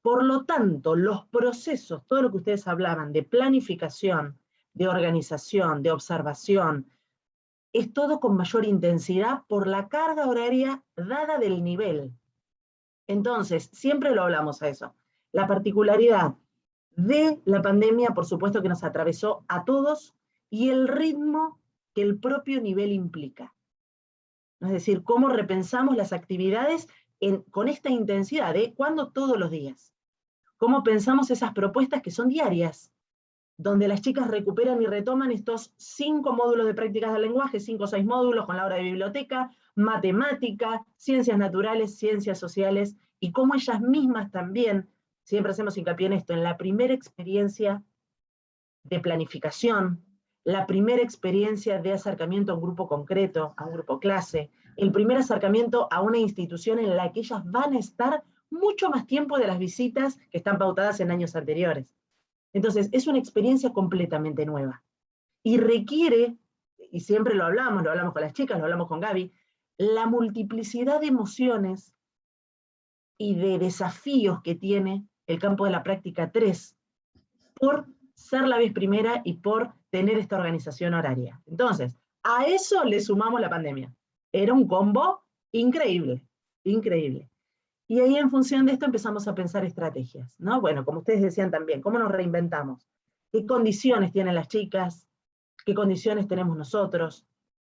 Por lo tanto, los procesos, todo lo que ustedes hablaban de planificación, de organización, de observación, es todo con mayor intensidad por la carga horaria dada del nivel. Entonces, siempre lo hablamos a eso. La particularidad de la pandemia, por supuesto que nos atravesó a todos, y el ritmo que el propio nivel implica. Es decir, cómo repensamos las actividades con esta intensidad de cuándo todos los días. Cómo pensamos esas propuestas que son diarias, donde las chicas recuperan y retoman estos 5 módulos de prácticas del lenguaje, 5 o 6 módulos con la hora de biblioteca, matemática, ciencias naturales, ciencias sociales, y cómo ellas mismas también, siempre hacemos hincapié en esto, en la primera experiencia de planificación, la primera experiencia de acercamiento a un grupo concreto, a un grupo clase, el primer acercamiento a una institución en la que ellas van a estar mucho más tiempo de las visitas que están pautadas en años anteriores. Entonces, es una experiencia completamente nueva. Y requiere, y siempre lo hablamos con las chicas, lo hablamos con Gaby, la multiplicidad de emociones y de desafíos que tiene el campo de la práctica 3 por ser la vez primera y por tener esta organización horaria. Entonces, a eso le sumamos la pandemia. Era un combo increíble, increíble. Y ahí en función de esto empezamos a pensar estrategias, ¿no? Bueno, como ustedes decían también, ¿cómo nos reinventamos? ¿Qué condiciones tienen las chicas? ¿Qué condiciones tenemos nosotros?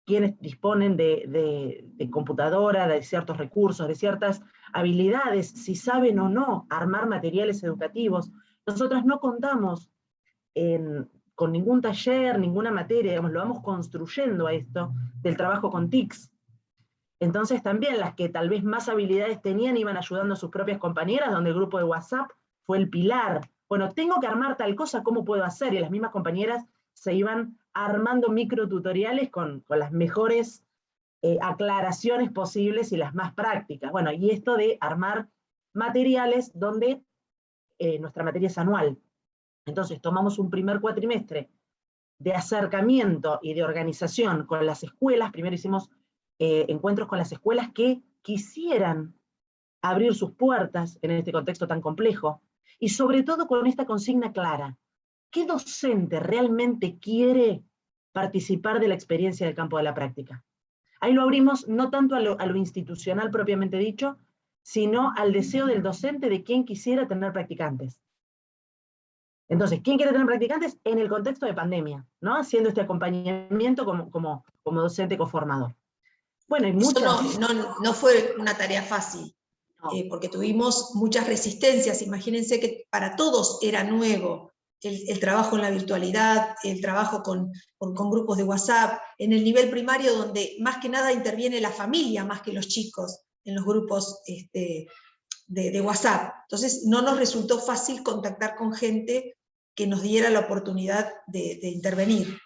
¿Quiénes disponen de computadora, de ciertos recursos, de ciertas habilidades? Si saben o no armar materiales educativos. Nosotras no contamos con ningún taller, ninguna materia, digamos, lo vamos construyendo a esto del trabajo con TICs. Entonces también las que tal vez más habilidades tenían iban ayudando a sus propias compañeras, donde el grupo de WhatsApp fue el pilar. Bueno, tengo que armar tal cosa, ¿cómo puedo hacer? Y las mismas compañeras se iban armando microtutoriales con las mejores aclaraciones posibles y las más prácticas. Bueno, y esto de armar materiales donde nuestra materia es anual. Entonces tomamos un primer cuatrimestre de acercamiento y de organización con las escuelas. Primero hicimos encuentros con las escuelas que quisieran abrir sus puertas en este contexto tan complejo, y sobre todo con esta consigna clara: ¿qué docente realmente quiere participar de la experiencia del campo de la práctica? Ahí lo abrimos no tanto a lo institucional propiamente dicho, sino al deseo del docente de quien quisiera tener practicantes. Entonces, ¿quién quiere tener practicantes? En el contexto de pandemia, ¿no? Haciendo este acompañamiento como docente coformador. Bueno, y muchas... No fue una tarea fácil, No. Porque tuvimos muchas resistencias. Imagínense que para todos era nuevo el trabajo en la virtualidad, el trabajo con grupos de WhatsApp, en el nivel primario donde más que nada interviene la familia más que los chicos en los grupos de WhatsApp. Entonces no nos resultó fácil contactar con gente que nos diera la oportunidad de intervenir.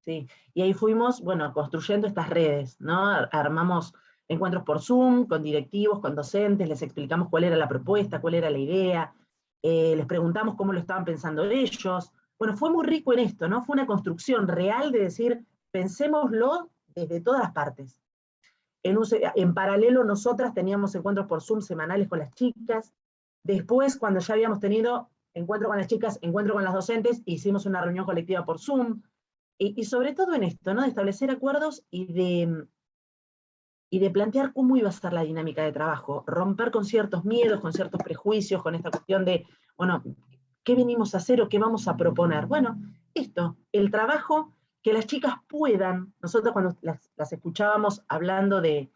Sí, y ahí fuimos, bueno, construyendo estas redes, ¿no? Armamos encuentros por Zoom, con directivos, con docentes, les explicamos cuál era la propuesta, cuál era la idea, les preguntamos cómo lo estaban pensando ellos. Bueno, fue muy rico en esto, ¿no? Fue una construcción real de decir, pensémoslo desde todas las partes. En paralelo, nosotras teníamos encuentros por Zoom semanales con las chicas. Después, cuando ya habíamos tenido encuentro con las chicas, encuentro con las docentes, hicimos una reunión colectiva por Zoom. Y sobre todo en esto, ¿no? De establecer acuerdos y de plantear cómo iba a ser la dinámica de trabajo, romper con ciertos miedos, con ciertos prejuicios, con esta cuestión de, bueno, ¿qué venimos a hacer o qué vamos a proponer? Bueno, esto, el trabajo, que las chicas puedan, nosotros cuando las escuchábamos hablando de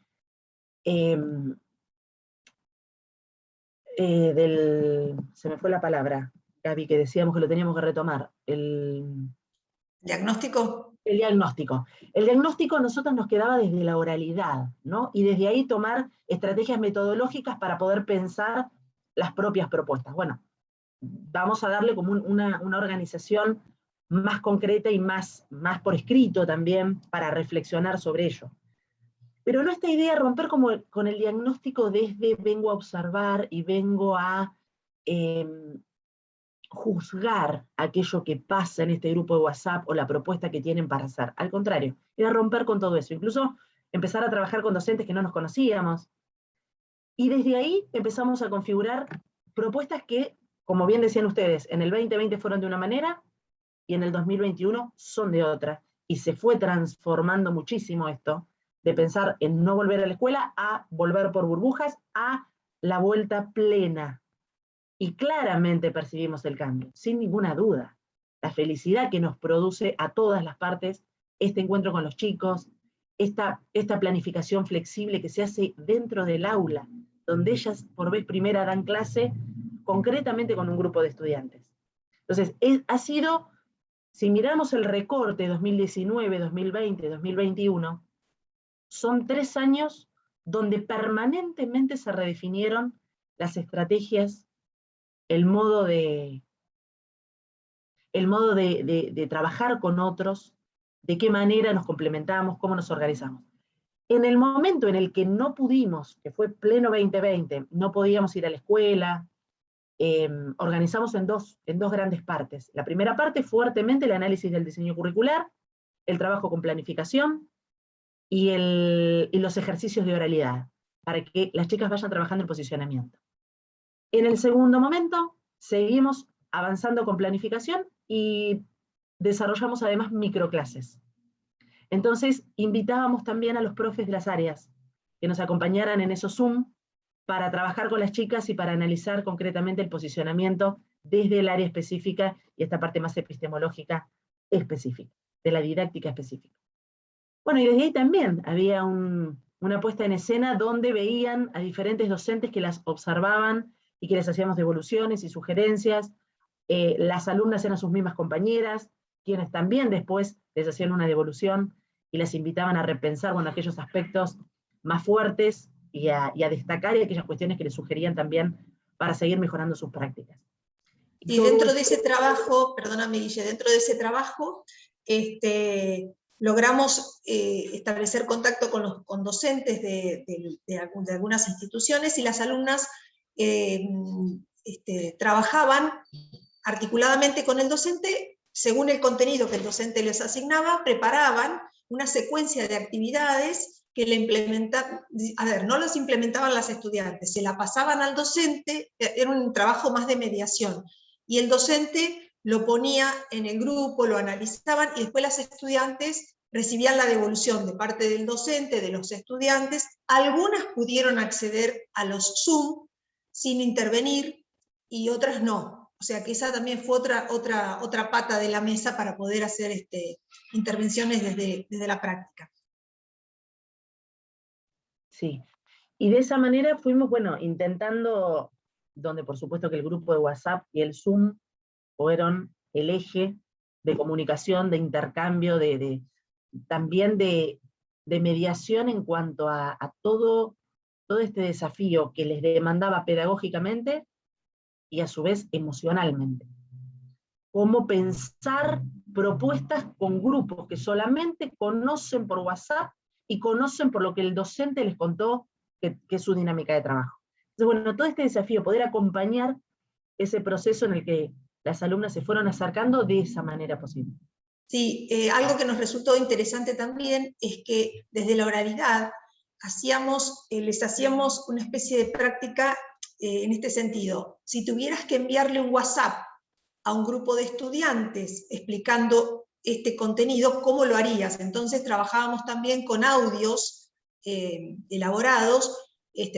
se me fue la palabra, Gaby, que decíamos que lo teníamos que retomar, ¿Diagnóstico? El diagnóstico. El diagnóstico a nosotros nos quedaba desde la oralidad, ¿no? Y desde ahí tomar estrategias metodológicas para poder pensar las propias propuestas. Bueno, vamos a darle como una organización más concreta y más por escrito también para reflexionar sobre ello. Pero no esta idea de romper como con el diagnóstico desde vengo a observar y vengo a juzgar aquello que pasa en este grupo de WhatsApp o la propuesta que tienen para hacer. Al contrario, era romper con todo eso. Incluso empezar a trabajar con docentes que no nos conocíamos. Y desde ahí empezamos a configurar propuestas que, como bien decían ustedes, en el 2020 fueron de una manera y en el 2021 son de otra. Y se fue transformando muchísimo esto, de pensar en no volver a la escuela a volver por burbujas a la vuelta plena. Y claramente percibimos el cambio, sin ninguna duda. la felicidad que nos produce a todas las partes este encuentro con los chicos, esta planificación flexible que se hace dentro del aula, donde ellas por vez primera dan clase concretamente con un grupo de estudiantes. Entonces, ha sido, si miramos el recorte 2019, 2020, 2021, son 3 años donde permanentemente se redefinieron las estrategias, el modo de trabajar con otros, de qué manera nos complementamos, cómo nos organizamos. En el momento en el que no pudimos, que fue pleno 2020, no podíamos ir a la escuela, organizamos en dos grandes partes. La primera parte, fuertemente, el análisis del diseño curricular, el trabajo con planificación y los ejercicios de oralidad, para que las chicas vayan trabajando en posicionamiento. En el segundo momento, seguimos avanzando con planificación y desarrollamos además microclases. Entonces, invitábamos también a los profes de las áreas que nos acompañaran en esos Zoom para trabajar con las chicas y para analizar concretamente el posicionamiento desde el área específica y esta parte más epistemológica específica, de la didáctica específica. Bueno, y desde ahí también había una puesta en escena donde veían a diferentes docentes que las observaban y que les hacíamos devoluciones y sugerencias. Las alumnas eran sus mismas compañeras, quienes también después les hacían una devolución y las invitaban a repensar, bueno, aquellos aspectos más fuertes y a destacar y aquellas cuestiones que les sugerían también para seguir mejorando sus prácticas. Y dentro de ese trabajo, perdóname Guille, dentro de ese trabajo, logramos establecer contacto con docentes de algunas instituciones, y las alumnas trabajaban articuladamente con el docente, según el contenido que el docente les asignaba, preparaban una secuencia de actividades que le implementaban, no las implementaban las estudiantes, se la pasaban al docente, era un trabajo más de mediación, y el docente lo ponía en el grupo, lo analizaban, y después las estudiantes recibían la devolución de parte del docente, de los estudiantes. Algunas pudieron acceder a los Zoom sin intervenir, y otras no. O sea que esa también fue otra pata de la mesa para poder hacer intervenciones desde la práctica. Sí, y de esa manera fuimos, bueno, intentando, donde por supuesto que el grupo de WhatsApp y el Zoom fueron el eje de comunicación, de intercambio, también de mediación en cuanto a todo este desafío que les demandaba pedagógicamente y a su vez emocionalmente. Cómo pensar propuestas con grupos que solamente conocen por WhatsApp y conocen por lo que el docente les contó que es su dinámica de trabajo. Entonces, bueno, todo este desafío, poder acompañar ese proceso en el que las alumnas se fueron acercando de esa manera posible. Sí, algo que nos resultó interesante también es que desde la oralidad les hacíamos una especie de práctica en este sentido. Si tuvieras que enviarle un WhatsApp a un grupo de estudiantes explicando este contenido, ¿cómo lo harías? Entonces trabajábamos también con audios elaborados,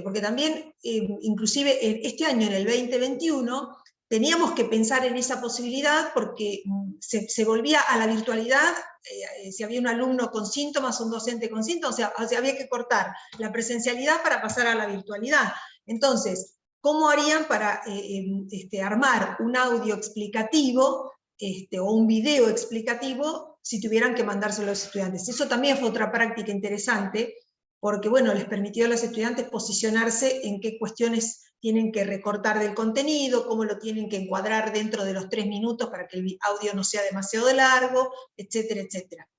porque también, inclusive este año, en el 2021, teníamos que pensar en esa posibilidad porque se volvía a la virtualidad, si había un alumno con síntomas, un docente con síntomas, o sea, había que cortar la presencialidad para pasar a la virtualidad. Entonces, ¿cómo harían para armar un audio explicativo o un video explicativo si tuvieran que mandárselo a los estudiantes? Eso también fue otra práctica interesante, porque bueno, les permitió a los estudiantes posicionarse en qué cuestiones tienen que recortar del contenido, cómo lo tienen que encuadrar dentro de los 3 minutos para que el audio no sea demasiado largo, etcétera, etcétera.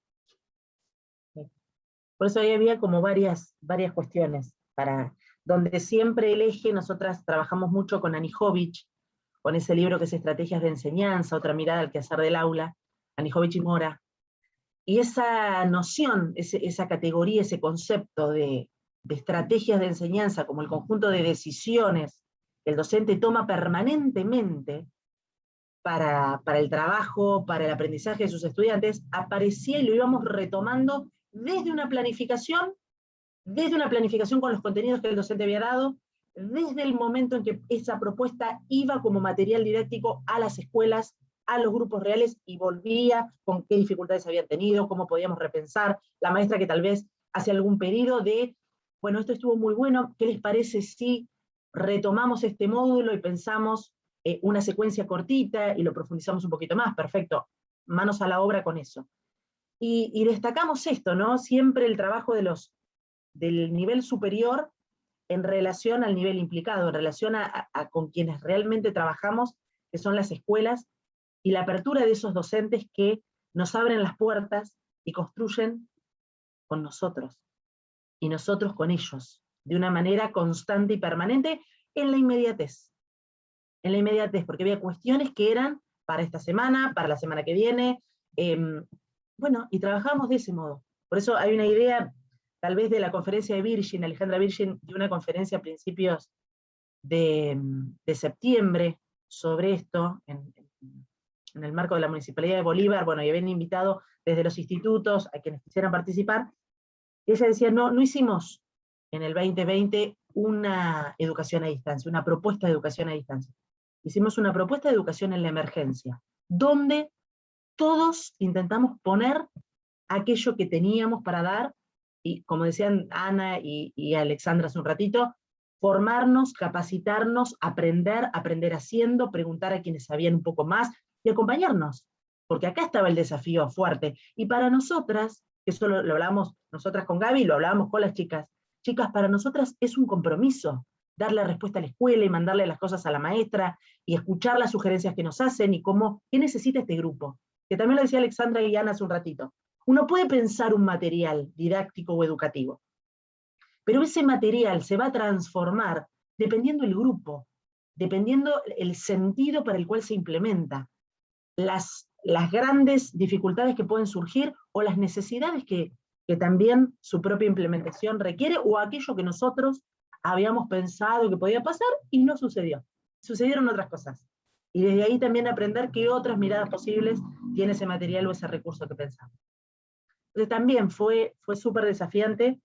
Por eso ahí había como varias cuestiones, donde siempre el eje, nosotras trabajamos mucho con Anijovic, con ese libro que es Estrategias de Enseñanza, otra mirada al quehacer del aula, Anijovic y Mora, y esa noción, esa categoría, ese concepto de estrategias de enseñanza como el conjunto de decisiones que el docente toma permanentemente para el trabajo, para el aprendizaje de sus estudiantes, aparecía y lo íbamos retomando desde una planificación con los contenidos que el docente había dado, desde el momento en que esa propuesta iba como material didáctico a las escuelas a los grupos reales y volvía con qué dificultades habían tenido, cómo podíamos repensar, la maestra que tal vez hace algún pedido de, bueno, esto estuvo muy bueno, ¿qué les parece si retomamos este módulo y pensamos una secuencia cortita y lo profundizamos un poquito más? Perfecto, manos a la obra con eso. Y destacamos esto, ¿no? Siempre el trabajo del nivel superior en relación al nivel implicado, en relación a con quienes realmente trabajamos, que son las escuelas, y la apertura de esos docentes que nos abren las puertas y construyen con nosotros, y nosotros con ellos, de una manera constante y permanente, en la inmediatez. En la inmediatez, porque había cuestiones que eran para esta semana, para la semana que viene, bueno, y trabajamos de ese modo. Por eso hay una idea, tal vez de la conferencia de Virgin, Alejandra Virgin dio una conferencia a principios de septiembre sobre esto, en el marco de la Municipalidad de Bolívar, bueno, y habían invitado desde los institutos a quienes quisieran participar, y ella decía, no hicimos en el 2020 una educación a distancia, una propuesta de educación a distancia. Hicimos una propuesta de educación en la emergencia, donde todos intentamos poner aquello que teníamos para dar, y como decían Ana y Alexandra hace un ratito, formarnos, capacitarnos, aprender haciendo, preguntar a quienes sabían un poco más, y acompañarnos, porque acá estaba el desafío fuerte, y para nosotras, que eso lo hablamos nosotras con Gaby, lo hablábamos con las chicas, para nosotras es un compromiso, darle respuesta a la escuela y mandarle las cosas a la maestra, y escuchar las sugerencias que nos hacen, y qué necesita este grupo, que también lo decía Alexandra y Ana hace un ratito. Uno puede pensar un material didáctico o educativo, pero ese material se va a transformar dependiendo el grupo, dependiendo el sentido para el cual se implementa, las grandes dificultades que pueden surgir o las necesidades que también su propia implementación requiere, o aquello que nosotros habíamos pensado que podía pasar y no sucedió. Sucedieron otras cosas. Y desde ahí también aprender qué otras miradas posibles tiene ese material o ese recurso que pensamos. Entonces también fue súper desafiante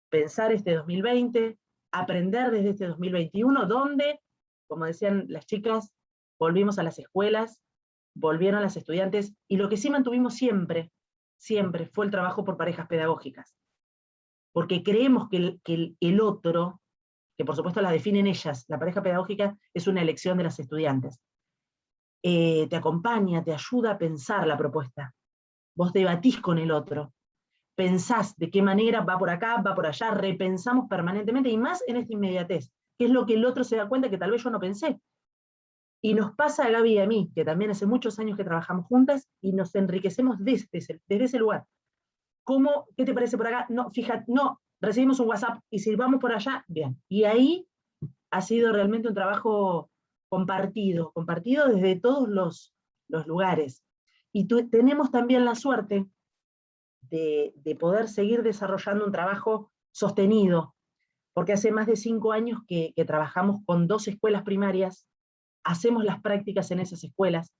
pensar este 2020, aprender desde este 2021, donde, como decían las chicas, volvimos a las escuelas, volvieron las estudiantes, y lo que sí mantuvimos siempre fue el trabajo por parejas pedagógicas. Porque creemos que el otro, que por supuesto la definen ellas, la pareja pedagógica es una elección de las estudiantes, te acompaña, te ayuda a pensar la propuesta. Vos debatís con el otro, pensás de qué manera va por acá, va por allá, repensamos permanentemente, y más en esta inmediatez, que es lo que el otro se da cuenta que tal vez yo no pensé. Y nos pasa a Gaby y a mí, que también hace muchos años que trabajamos juntas, y nos enriquecemos desde ese lugar. ¿Qué te parece por acá? No, fíjate, no, recibimos un WhatsApp, y si vamos por allá, bien. Y ahí ha sido realmente un trabajo compartido desde todos los lugares. Y tenemos también la suerte de poder seguir desarrollando un trabajo sostenido, porque hace más de 5 años que trabajamos con 2 escuelas primarias, hacemos las prácticas en esas escuelas,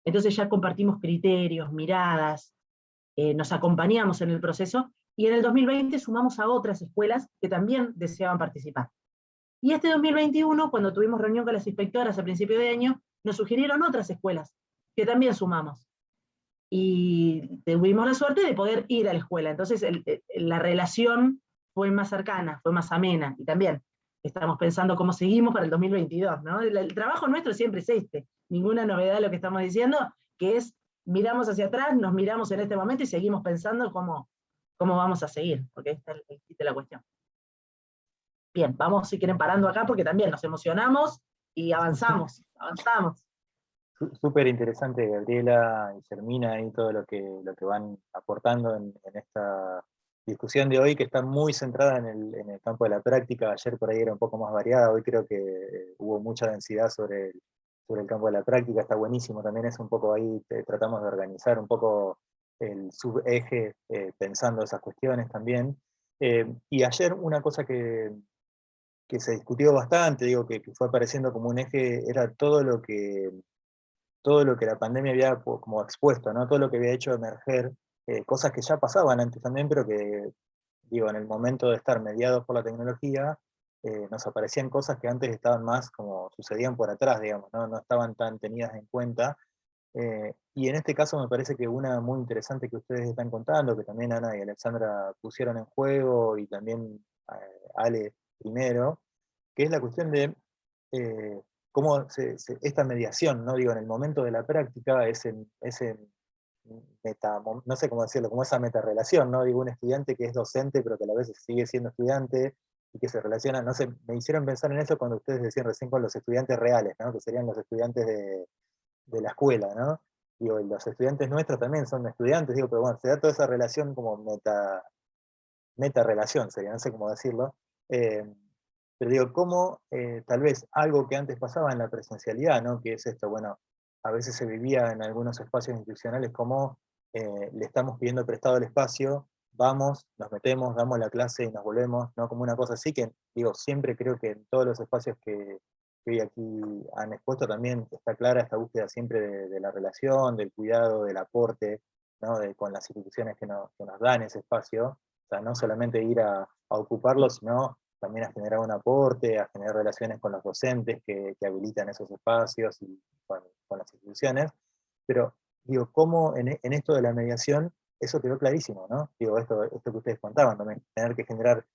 entonces ya compartimos criterios, miradas, nos acompañamos en el proceso, y en el 2020 sumamos a otras escuelas que también deseaban participar. Y este 2021, cuando tuvimos reunión con las inspectoras a principio de año, nos sugirieron otras escuelas, que también sumamos. Y tuvimos la suerte de poder ir a la escuela, entonces la relación fue más cercana, fue más amena, y también estamos pensando cómo seguimos para el 2022, ¿no? El trabajo nuestro siempre es ninguna novedad lo que estamos diciendo, que es, miramos hacia atrás, nos miramos en este momento y seguimos pensando cómo vamos a seguir, porque ahí está el kit de la cuestión. Bien, vamos si quieren parando acá, porque también nos emocionamos y avanzamos. Súper interesante, Gabriela y Germina, y todo lo que van aportando en esta discusión de hoy, que está muy centrada en el campo de la práctica. Ayer por ahí era un poco más variada, hoy creo que hubo mucha densidad sobre el campo de la práctica. Está buenísimo, también es un poco ahí, tratamos de organizar un poco el subeje pensando esas cuestiones también. Y ayer una cosa que se discutió bastante, digo, que fue apareciendo como un eje, era todo lo que la pandemia había como expuesto, ¿no? Todo lo que había hecho emerger, cosas que ya pasaban antes también, pero que, digo, en el momento de estar mediados por la tecnología, nos aparecían cosas que antes estaban más como sucedían por atrás, digamos, ¿no? No estaban tan tenidas en cuenta. Y en este caso me parece que una muy interesante que ustedes están contando, que también Ana y Alexandra pusieron en juego, y también Ale primero, que es la cuestión de cómo esta mediación, ¿no? Digo, en el momento de la práctica, ese no sé cómo decirlo, como esa metarrelación, ¿no? Digo, un estudiante que es docente, pero que a la vez sigue siendo estudiante, y que se relaciona, no sé, me hicieron pensar en eso cuando ustedes decían recién con los estudiantes reales, ¿no? Que serían los estudiantes de la escuela, ¿no? Digo, y los estudiantes nuestros también son estudiantes, digo, pero bueno, se da toda esa relación como meta-relación, sería, no sé cómo decirlo. Pero digo, cómo tal vez algo que antes pasaba en la presencialidad, ¿no? Que es esto, bueno, a veces se vivía en algunos espacios institucionales como le estamos pidiendo prestado el espacio, vamos, nos metemos, damos la clase y nos volvemos, ¿no? Como una cosa así que, digo, siempre creo que en todos los espacios que hoy aquí han expuesto también está clara esta búsqueda siempre de la relación, del cuidado, del aporte, ¿no? Con las instituciones que nos dan ese espacio, o sea, no solamente ir a ocuparlo, sino también a generar un aporte, a generar relaciones con los docentes que habilitan esos espacios y con las instituciones. Pero, digo, cómo en esto de la mediación, eso quedó clarísimo, ¿no? Digo, esto que ustedes contaban también, tener que generar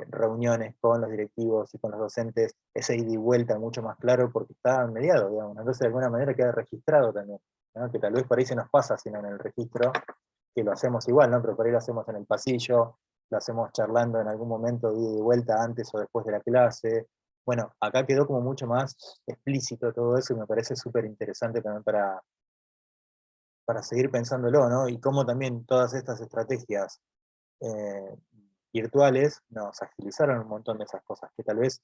reuniones con los directivos y con los docentes, ese ida y vuelta mucho más claro porque está mediado, digamos. Entonces, de alguna manera queda registrado también, ¿no? Que tal vez por ahí se nos pasa, sino en el registro, que lo hacemos igual, ¿no? Pero por ahí lo hacemos en el pasillo, lo hacemos charlando en algún momento de ida y vuelta antes o después de la clase. Bueno, acá quedó como mucho más explícito todo eso y me parece súper interesante también para seguir pensándolo, ¿no? Y cómo también todas estas estrategias virtuales nos agilizaron un montón de esas cosas, que tal vez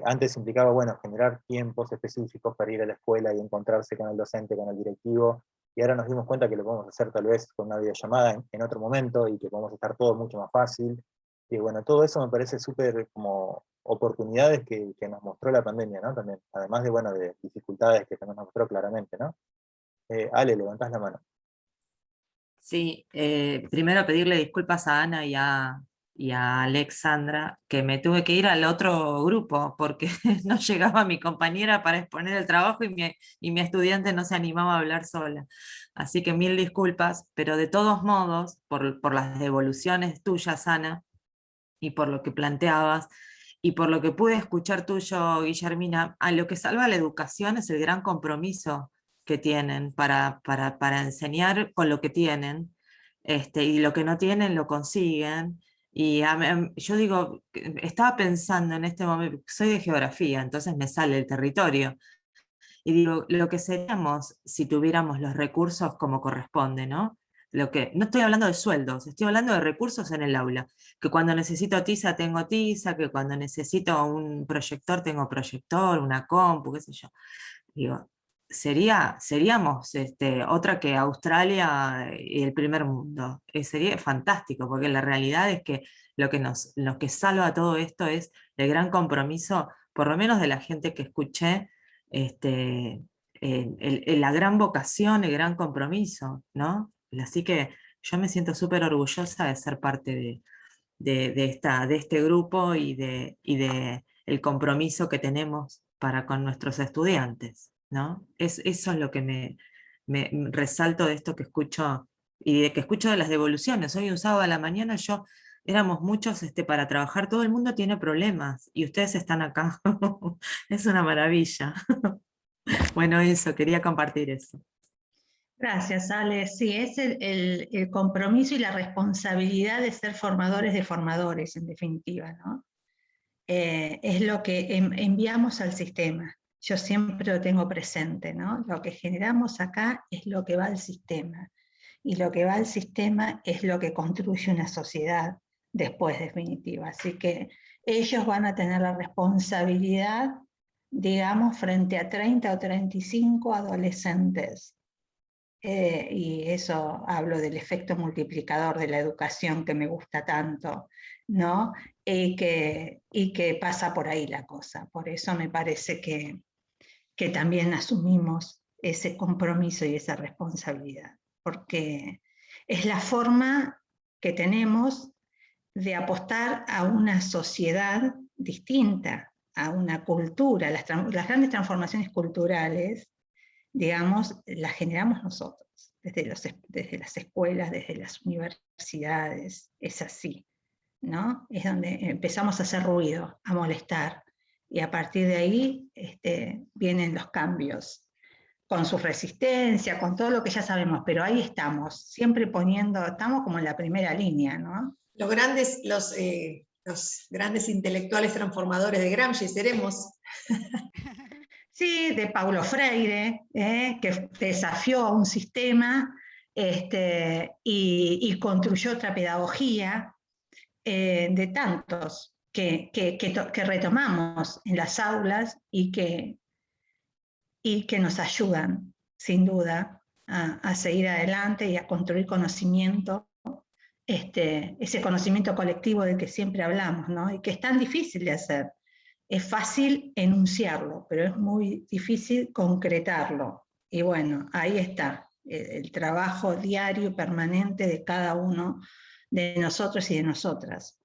antes implicaba, bueno, generar tiempos específicos para ir a la escuela y encontrarse con el docente, con el directivo, y ahora nos dimos cuenta que lo podemos hacer tal vez con una videollamada en otro momento, y que podemos estar todo mucho más fácil, y bueno, todo eso me parece súper como oportunidades que nos mostró la pandemia, ¿no? También, además de, bueno, de dificultades que también nos mostró claramente, ¿no? Ale, levantás la mano. Sí, primero pedirle disculpas a Ana y a Alexandra, que me tuve que ir al otro grupo porque no llegaba mi compañera para exponer el trabajo y mi estudiante no se animaba a hablar sola. Así que mil disculpas, pero de todos modos, por las devoluciones tuyas, Ana, y por lo que planteabas, y por lo que pude escuchar tuyo, Guillermina, a lo que salva la educación es el gran compromiso que tienen para enseñar con lo que tienen, y lo que no tienen lo consiguen. Y yo digo, estaba pensando en este momento, soy de geografía, entonces me sale el territorio, y digo, lo que seríamos si tuviéramos los recursos como corresponde, ¿no? No estoy hablando de sueldos, estoy hablando de recursos en el aula, que cuando necesito tiza tengo tiza, que cuando necesito un proyector tengo proyector, una compu, qué sé yo. Digo, seríamos otra que Australia y el primer mundo. Sería fantástico, porque la realidad es que lo que salva todo esto es el gran compromiso, por lo menos de la gente que escuché, la gran vocación, el gran compromiso, ¿no? Así que yo me siento súper orgullosa de ser parte de este grupo y de el compromiso que tenemos para con nuestros estudiantes, ¿no? Eso es lo que me resalto de esto que escucho y de que escucho de las devoluciones. Hoy un sábado a la mañana éramos muchos para trabajar, todo el mundo tiene problemas y ustedes están acá. Es una maravilla. Bueno, eso, quería compartir eso. Gracias, Ale. Sí, es el compromiso y la responsabilidad de ser formadores de formadores, en definitiva, ¿no? Es lo que enviamos al sistema. Yo siempre lo tengo presente, ¿no? Lo que generamos acá es lo que va al sistema. Y lo que va al sistema es lo que construye una sociedad después, definitiva. Así que ellos van a tener la responsabilidad, digamos, frente a 30 o 35 adolescentes. Y eso hablo del efecto multiplicador de la educación que me gusta tanto, ¿no? Y que pasa por ahí la cosa. Por eso me parece que también asumimos ese compromiso y esa responsabilidad, porque es la forma que tenemos de apostar a una sociedad distinta, a una cultura. Las grandes transformaciones culturales digamos, la generamos nosotros, desde las escuelas, desde las universidades, es así, ¿no? Es donde empezamos a hacer ruido, a molestar, y a partir de ahí vienen los cambios, con su resistencia, con todo lo que ya sabemos, pero ahí estamos, siempre estamos como en la primera línea, ¿no? Los grandes intelectuales transformadores de Gramsci seremos. Sí, de Paulo Freire, que desafió a un sistema y construyó otra pedagogía, de tantos que retomamos en las aulas y que nos ayudan, sin duda, a seguir adelante y a construir conocimiento, ese conocimiento colectivo del que siempre hablamos, ¿no? Y que es tan difícil de hacer. Es fácil enunciarlo, pero es muy difícil concretarlo. Y bueno, ahí está el trabajo diario y permanente de cada uno de nosotros y de nosotras.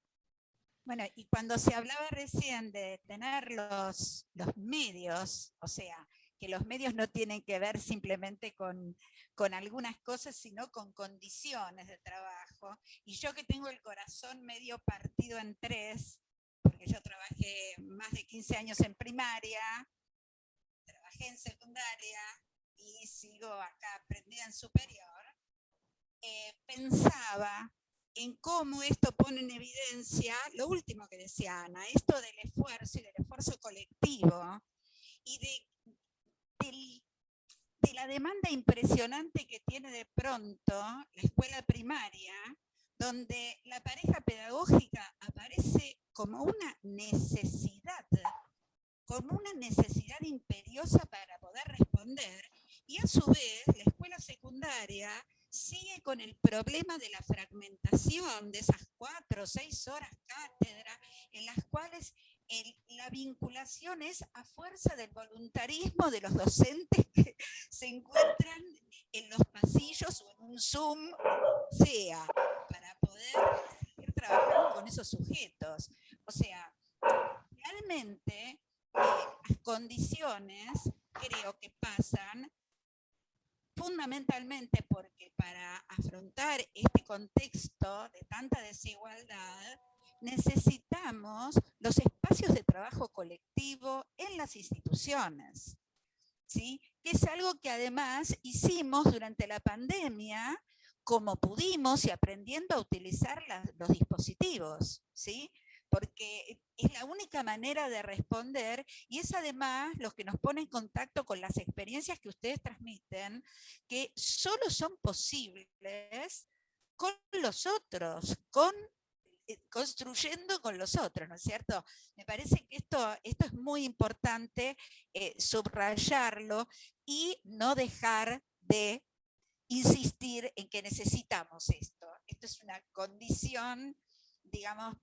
Bueno, y cuando se hablaba recién de tener los medios, o sea, que los medios no tienen que ver simplemente con algunas cosas, sino con condiciones de trabajo. Y yo que tengo el corazón medio partido en tres, porque yo trabajé más de 15 años en primaria, trabajé en secundaria y sigo acá aprendida en superior, pensaba en cómo esto pone en evidencia lo último que decía Ana, esto del esfuerzo y del esfuerzo colectivo y de la demanda impresionante que tiene de pronto la escuela primaria, donde la pareja pedagógica aparece como una necesidad imperiosa para poder responder, y a su vez la escuela secundaria sigue con el problema de la fragmentación de esas 4 o 6 horas cátedra, en las cuales la vinculación es a fuerza del voluntarismo de los docentes que se encuentran en los pasillos o en un Zoom, o sea, para poder seguir trabajando con esos sujetos. O sea, realmente las condiciones creo que pasan fundamentalmente porque para afrontar este contexto de tanta desigualdad necesitamos los espacios de trabajo colectivo en las instituciones, ¿sí? Que es algo que además hicimos durante la pandemia como pudimos y aprendiendo a utilizar los dispositivos, ¿sí? Porque es la única manera de responder y es además lo que nos pone en contacto con las experiencias que ustedes transmiten, que solo son posibles con los otros, construyendo con los otros, ¿no es cierto? Me parece que esto es muy importante subrayarlo y no dejar de insistir en que necesitamos esto. Esto es una condición, digamos,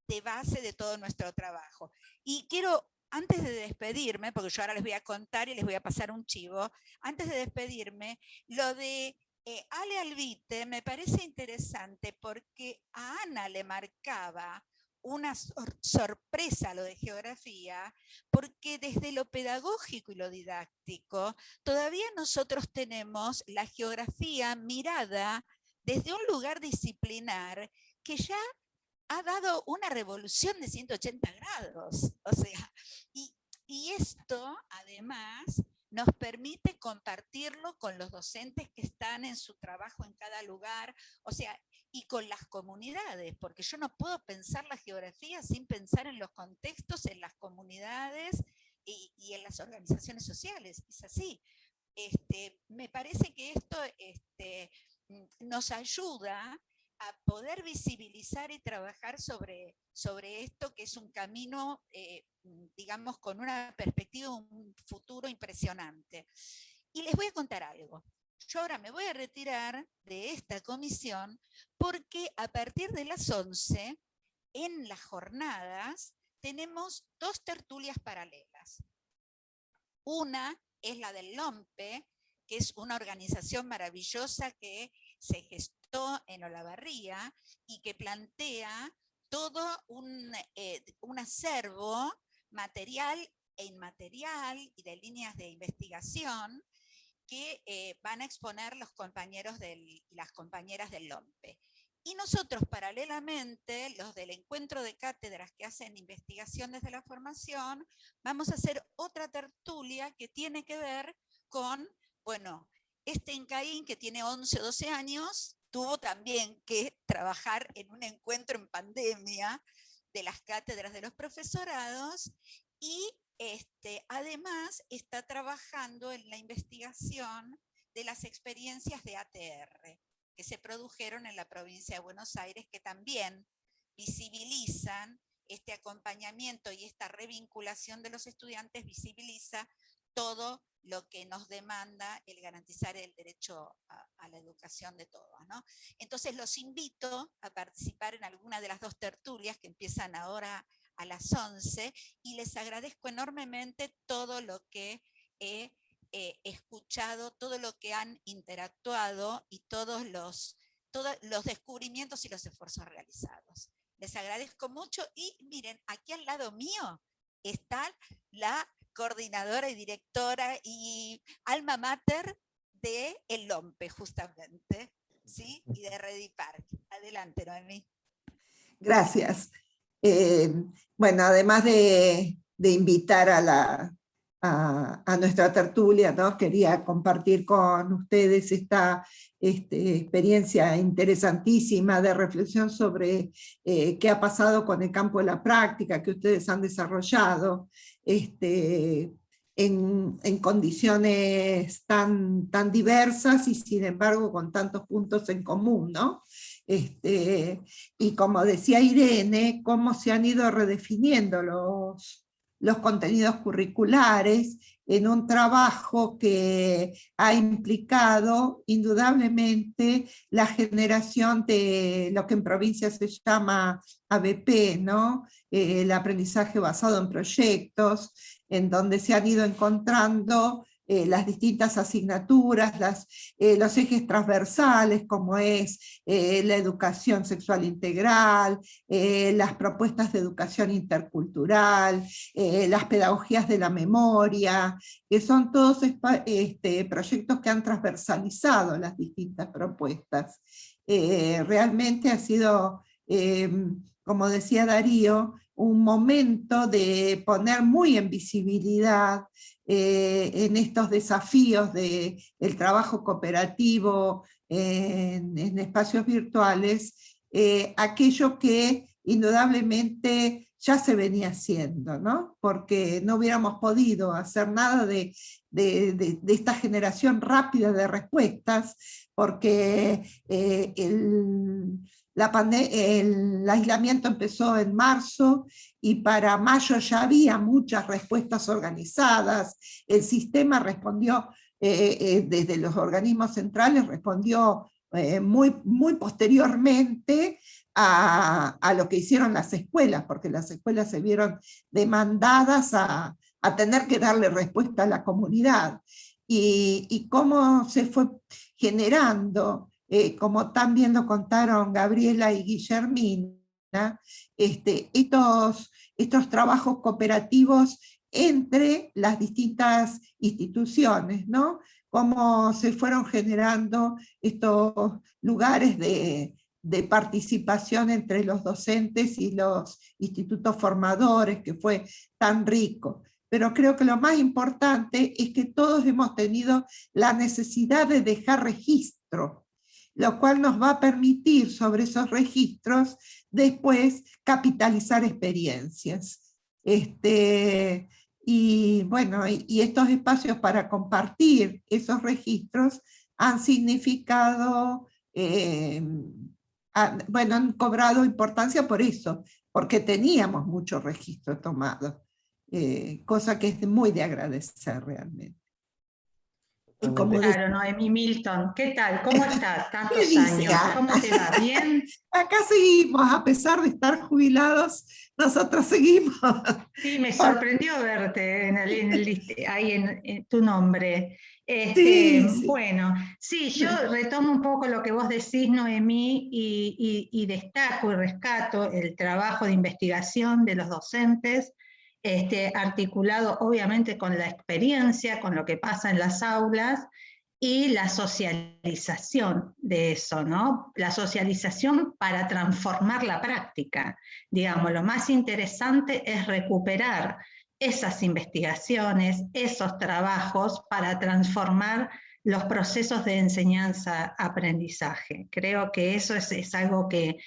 de base de todo nuestro trabajo. Y quiero, antes de despedirme, porque yo ahora les voy a contar y les voy a pasar un chivo, antes de despedirme, lo de Ale Albite me parece interesante porque a Ana le marcaba una sorpresa lo de geografía, porque desde lo pedagógico y lo didáctico, todavía nosotros tenemos la geografía mirada desde un lugar disciplinar que ya ha dado una revolución de 180 grados. O sea, y esto además nos permite compartirlo con los docentes que están en su trabajo en cada lugar, o sea, y con las comunidades, porque yo no puedo pensar la geografía sin pensar en los contextos, en las comunidades y en las organizaciones sociales. Es así. Me parece que esto nos ayuda a poder visibilizar y trabajar sobre esto, que es un camino, digamos, con una perspectiva, un futuro impresionante. Y les voy a contar algo. Yo ahora me voy a retirar de esta comisión porque a partir de las 11, en las jornadas, tenemos 2 tertulias paralelas. Una es la del LOMPE, que es una organización maravillosa que se gestó en Olavarría y que plantea todo un acervo material e inmaterial y de líneas de investigación que van a exponer los compañeros y las compañeras del LOMPE. Y nosotros, paralelamente, los del encuentro de cátedras que hacen investigación desde la formación, vamos a hacer otra tertulia que tiene que ver con, bueno, este INCAIN que tiene 11 o 12 años, tuvo también que trabajar en un encuentro en pandemia de las cátedras de los profesorados y además está trabajando en la investigación de las experiencias de ATR que se produjeron en la provincia de Buenos Aires, que también visibilizan este acompañamiento y esta revinculación de los estudiantes, visibiliza todo lo que nos demanda el garantizar el derecho a la educación de todos, ¿no? Entonces los invito a participar en alguna de las dos tertulias que empiezan ahora a las 11, y les agradezco enormemente todo lo que he escuchado, todo lo que han interactuado y todos los descubrimientos y los esfuerzos realizados. Les agradezco mucho y miren, aquí al lado mío está la coordinadora y directora y alma mater de el LOMPE, justamente, ¿sí? Y de Redipar. Adelante, Noemí. Gracias. Bueno, además de invitar a nuestra tertulia, ¿no? Quería compartir con ustedes esta experiencia interesantísima de reflexión sobre qué ha pasado con el campo de la práctica que ustedes han desarrollado en condiciones tan diversas y sin embargo con tantos puntos en común, ¿no? Y como decía Irene, cómo se han ido redefiniendo los contenidos curriculares en un trabajo que ha implicado indudablemente la generación de lo que en provincia se llama ABP, ¿no? El aprendizaje basado en proyectos, en donde se han ido encontrando las distintas asignaturas, los ejes transversales, como es la educación sexual integral, las propuestas de educación intercultural, las pedagogías de la memoria, que son todos proyectos que han transversalizado las distintas propuestas. Realmente ha sido, como decía Darío, un momento de poner muy en visibilidad en estos desafíos del trabajo cooperativo en espacios virtuales, aquello que indudablemente ya se venía haciendo, ¿no? Porque no hubiéramos podido hacer nada de esta generación rápida de respuestas, porque el aislamiento empezó en marzo y para mayo ya había muchas respuestas organizadas. El sistema respondió, desde los organismos centrales, respondió muy posteriormente a lo que hicieron las escuelas, porque las escuelas se vieron demandadas a tener que darle respuesta a la comunidad. Y cómo se fue generando, como también lo contaron Gabriela y Guillermina, estos trabajos cooperativos entre las distintas instituciones, ¿no? Cómo se fueron generando estos lugares de participación entre los docentes y los institutos formadores, que fue tan rico. Pero creo que lo más importante es que todos hemos tenido la necesidad de dejar registro, lo cual nos va a permitir sobre esos registros después capitalizar experiencias. Y bueno, y estos espacios para compartir esos registros han significado, bueno, han cobrado importancia por eso, porque teníamos muchos registros tomados, cosa que es muy de agradecer realmente. Y como claro, Noemí Milton, ¿qué tal? ¿Cómo estás? Tantos años. ¿Cómo te va? ¿Bien? Acá seguimos, a pesar de estar jubilados, nosotros seguimos. Sí, me sorprendió verte ahí en tu nombre. Sí. Bueno, sí, yo retomo un poco lo que vos decís, Noemí, y destaco y rescato el trabajo de investigación de los docentes, articulado obviamente con la experiencia, con lo que pasa en las aulas, y la socialización de eso, ¿no? La socialización para transformar la práctica. Digamos, lo más interesante es recuperar esas investigaciones, esos trabajos para transformar los procesos de enseñanza-aprendizaje. Creo que eso es algo que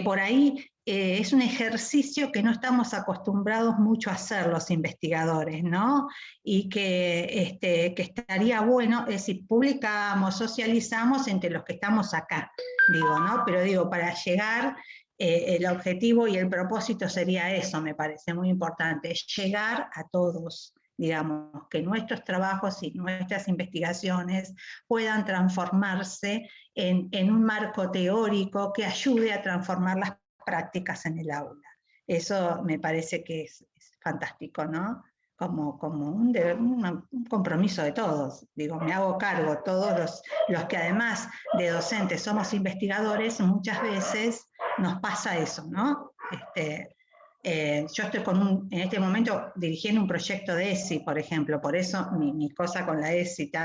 por ahí es un ejercicio que no estamos acostumbrados mucho a hacer los investigadores, ¿no? Y que estaría bueno, es decir, publicamos, socializamos entre los que estamos acá, digo, ¿no? Pero digo, para llegar, el objetivo y el propósito sería eso, me parece muy importante, llegar a todos, digamos, que nuestros trabajos y nuestras investigaciones puedan transformarse en un marco teórico que ayude a transformar las prácticas en el aula. Eso me parece que es fantástico, ¿no? Como un compromiso de todos. Digo, me hago cargo, todos los que además de docentes somos investigadores, muchas veces nos pasa eso, ¿no? Yo estoy en este momento dirigiendo un proyecto de ESI, por ejemplo, por eso mi cosa con la ESI que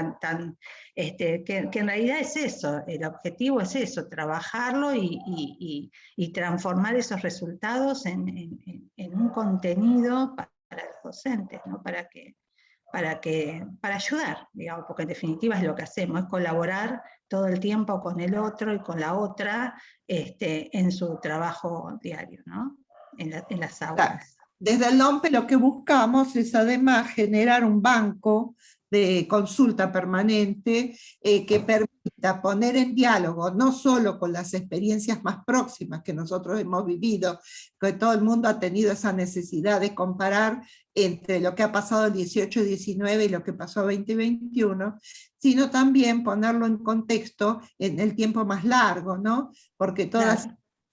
en realidad es eso, el objetivo es eso, trabajarlo y transformar esos resultados en un contenido para los docentes, ¿no? Para ayudar, digamos, porque en definitiva es lo que hacemos, es colaborar todo el tiempo con el otro y con la otra en su trabajo diario, ¿no? En las aulas. Desde el LOMPE lo que buscamos es además generar un banco de consulta permanente que permita poner en diálogo no solo con las experiencias más próximas que nosotros hemos vivido, que todo el mundo ha tenido esa necesidad de comparar entre lo que ha pasado el 18-19 y lo que pasó 2021, sino también ponerlo en contexto en el tiempo más largo, ¿no? Porque todas las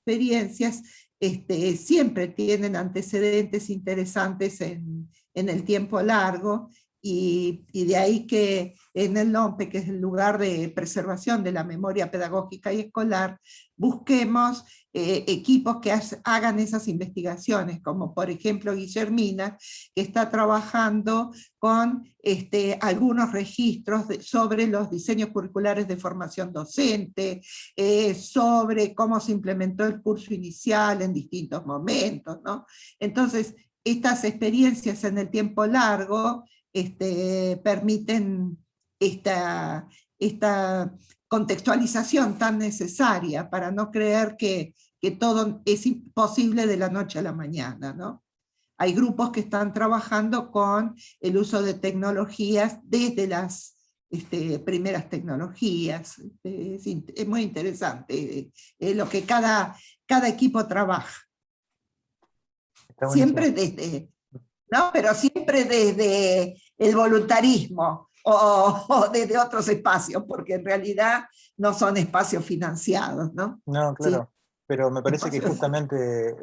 experiencias siempre tienen antecedentes interesantes en el tiempo largo, y de ahí que en el LOMPE, que es el lugar de preservación de la memoria pedagógica y escolar, busquemos equipos que hagan esas investigaciones, como por ejemplo Guillermina, que está trabajando con algunos registros sobre los diseños curriculares de formación docente, sobre cómo se implementó el curso inicial en distintos momentos, ¿no? Entonces, estas experiencias en el tiempo largo permiten esta contextualización tan necesaria para no creer que todo es imposible de la noche a la mañana, ¿no? Hay grupos que están trabajando con el uso de tecnologías desde las primeras tecnologías. Es muy interesante lo que cada equipo trabaja. Siempre desde, ¿no? Pero siempre desde el voluntarismo o desde otros espacios, porque en realidad no son espacios financiados, ¿no? No, claro, sí. Pero me parece que justamente,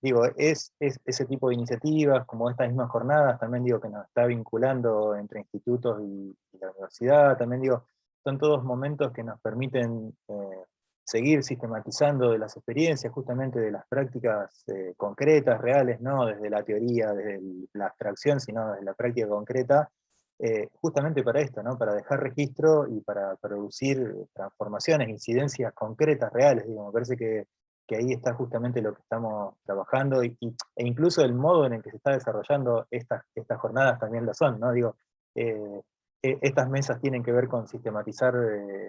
digo, es ese tipo de iniciativas, como estas mismas jornadas, también digo que nos está vinculando entre institutos y la universidad, también digo, son todos momentos que nos permiten seguir sistematizando de las experiencias, justamente de las prácticas concretas, reales, no desde la teoría, desde la abstracción, sino desde la práctica concreta, justamente para esto, ¿no? Para dejar registro y para producir transformaciones, incidencias concretas, reales, digo, me parece que ahí está justamente lo que estamos trabajando, e incluso el modo en el que se está desarrollando estas jornadas también lo son, ¿no? Digo, estas mesas tienen que ver con sistematizar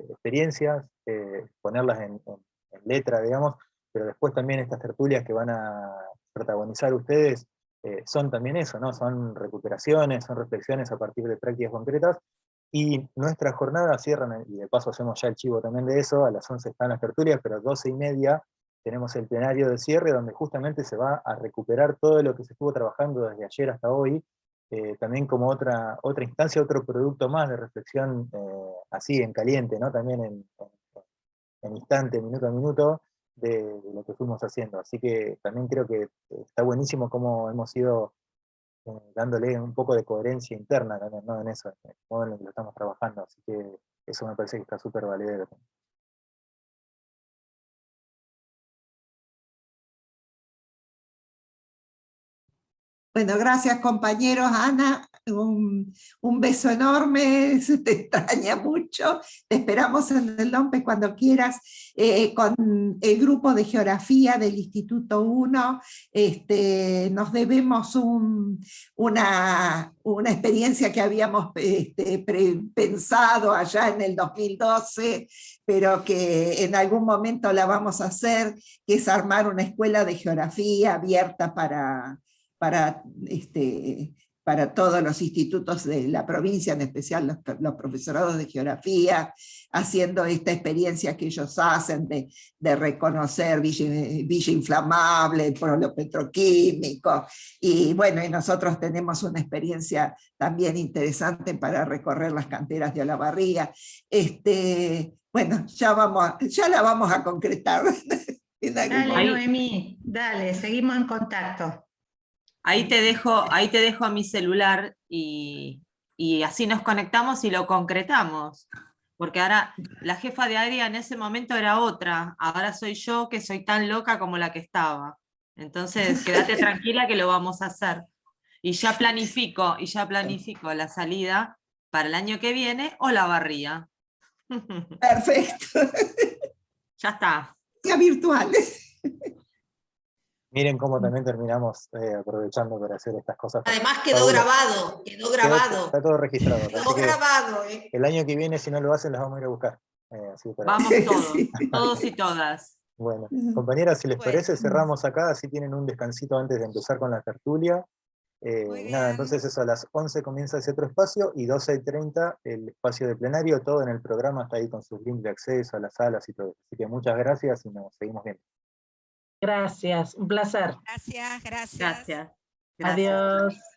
experiencias, ponerlas en letra, digamos, pero después también estas tertulias que van a protagonizar ustedes son también eso, ¿no? Son recuperaciones, son reflexiones a partir de prácticas concretas, y nuestras jornadas cierran, y de paso hacemos ya el chivo también de eso, a las 11 están las tertulias, pero a 12:30 tenemos el plenario de cierre, donde justamente se va a recuperar todo lo que se estuvo trabajando desde ayer hasta hoy, también como otra instancia, otro producto más de reflexión así en caliente, ¿no? También en instante, minuto a minuto, de lo que fuimos haciendo. Así que también creo que está buenísimo cómo hemos ido dándole un poco de coherencia interna también, ¿no? En eso, en el modo en el que lo estamos trabajando. Así que eso me parece que está súper valedero. Bueno, gracias compañeros. Ana, un beso enorme, se te extraña mucho. Te esperamos en el LOMPE cuando quieras, con el grupo de geografía del Instituto 1. Nos debemos una experiencia que habíamos pensado allá en el 2012, pero que en algún momento la vamos a hacer, que es armar una escuela de geografía abierta para todos los institutos de la provincia, en especial los profesorados de geografía, haciendo esta experiencia que ellos hacen de reconocer Villa Inflamable, el pueblo petroquímico, y bueno, y nosotros tenemos una experiencia también interesante para recorrer las canteras de Olavarría. Bueno, ya la vamos a concretar. Dale, Noemí, dale, seguimos en contacto. Ahí te dejo a mi celular y así nos conectamos y lo concretamos. Porque ahora la jefa de área en ese momento era otra, ahora soy yo que soy tan loca como la que estaba. Entonces, quédate tranquila que lo vamos a hacer. Y ya planifico la salida para el año que viene o la barría. Perfecto. Ya está. Ya virtuales. Miren cómo también terminamos aprovechando para hacer estas cosas. Además quedó grabado. Está todo registrado. Quedó grabado. El año que viene, si no lo hacen, las vamos a ir a buscar. Vamos todos, todos y todas. Bueno, compañeras, si les parece, cerramos acá, así tienen un descansito antes de empezar con la tertulia. Nada, entonces eso, a las 11 comienza ese otro espacio, y 12:30 el espacio de plenario, todo en el programa, está ahí con sus links de acceso a las salas y todo. Así que muchas gracias y nos seguimos viendo. Gracias, un placer. Gracias. Gracias. Adiós.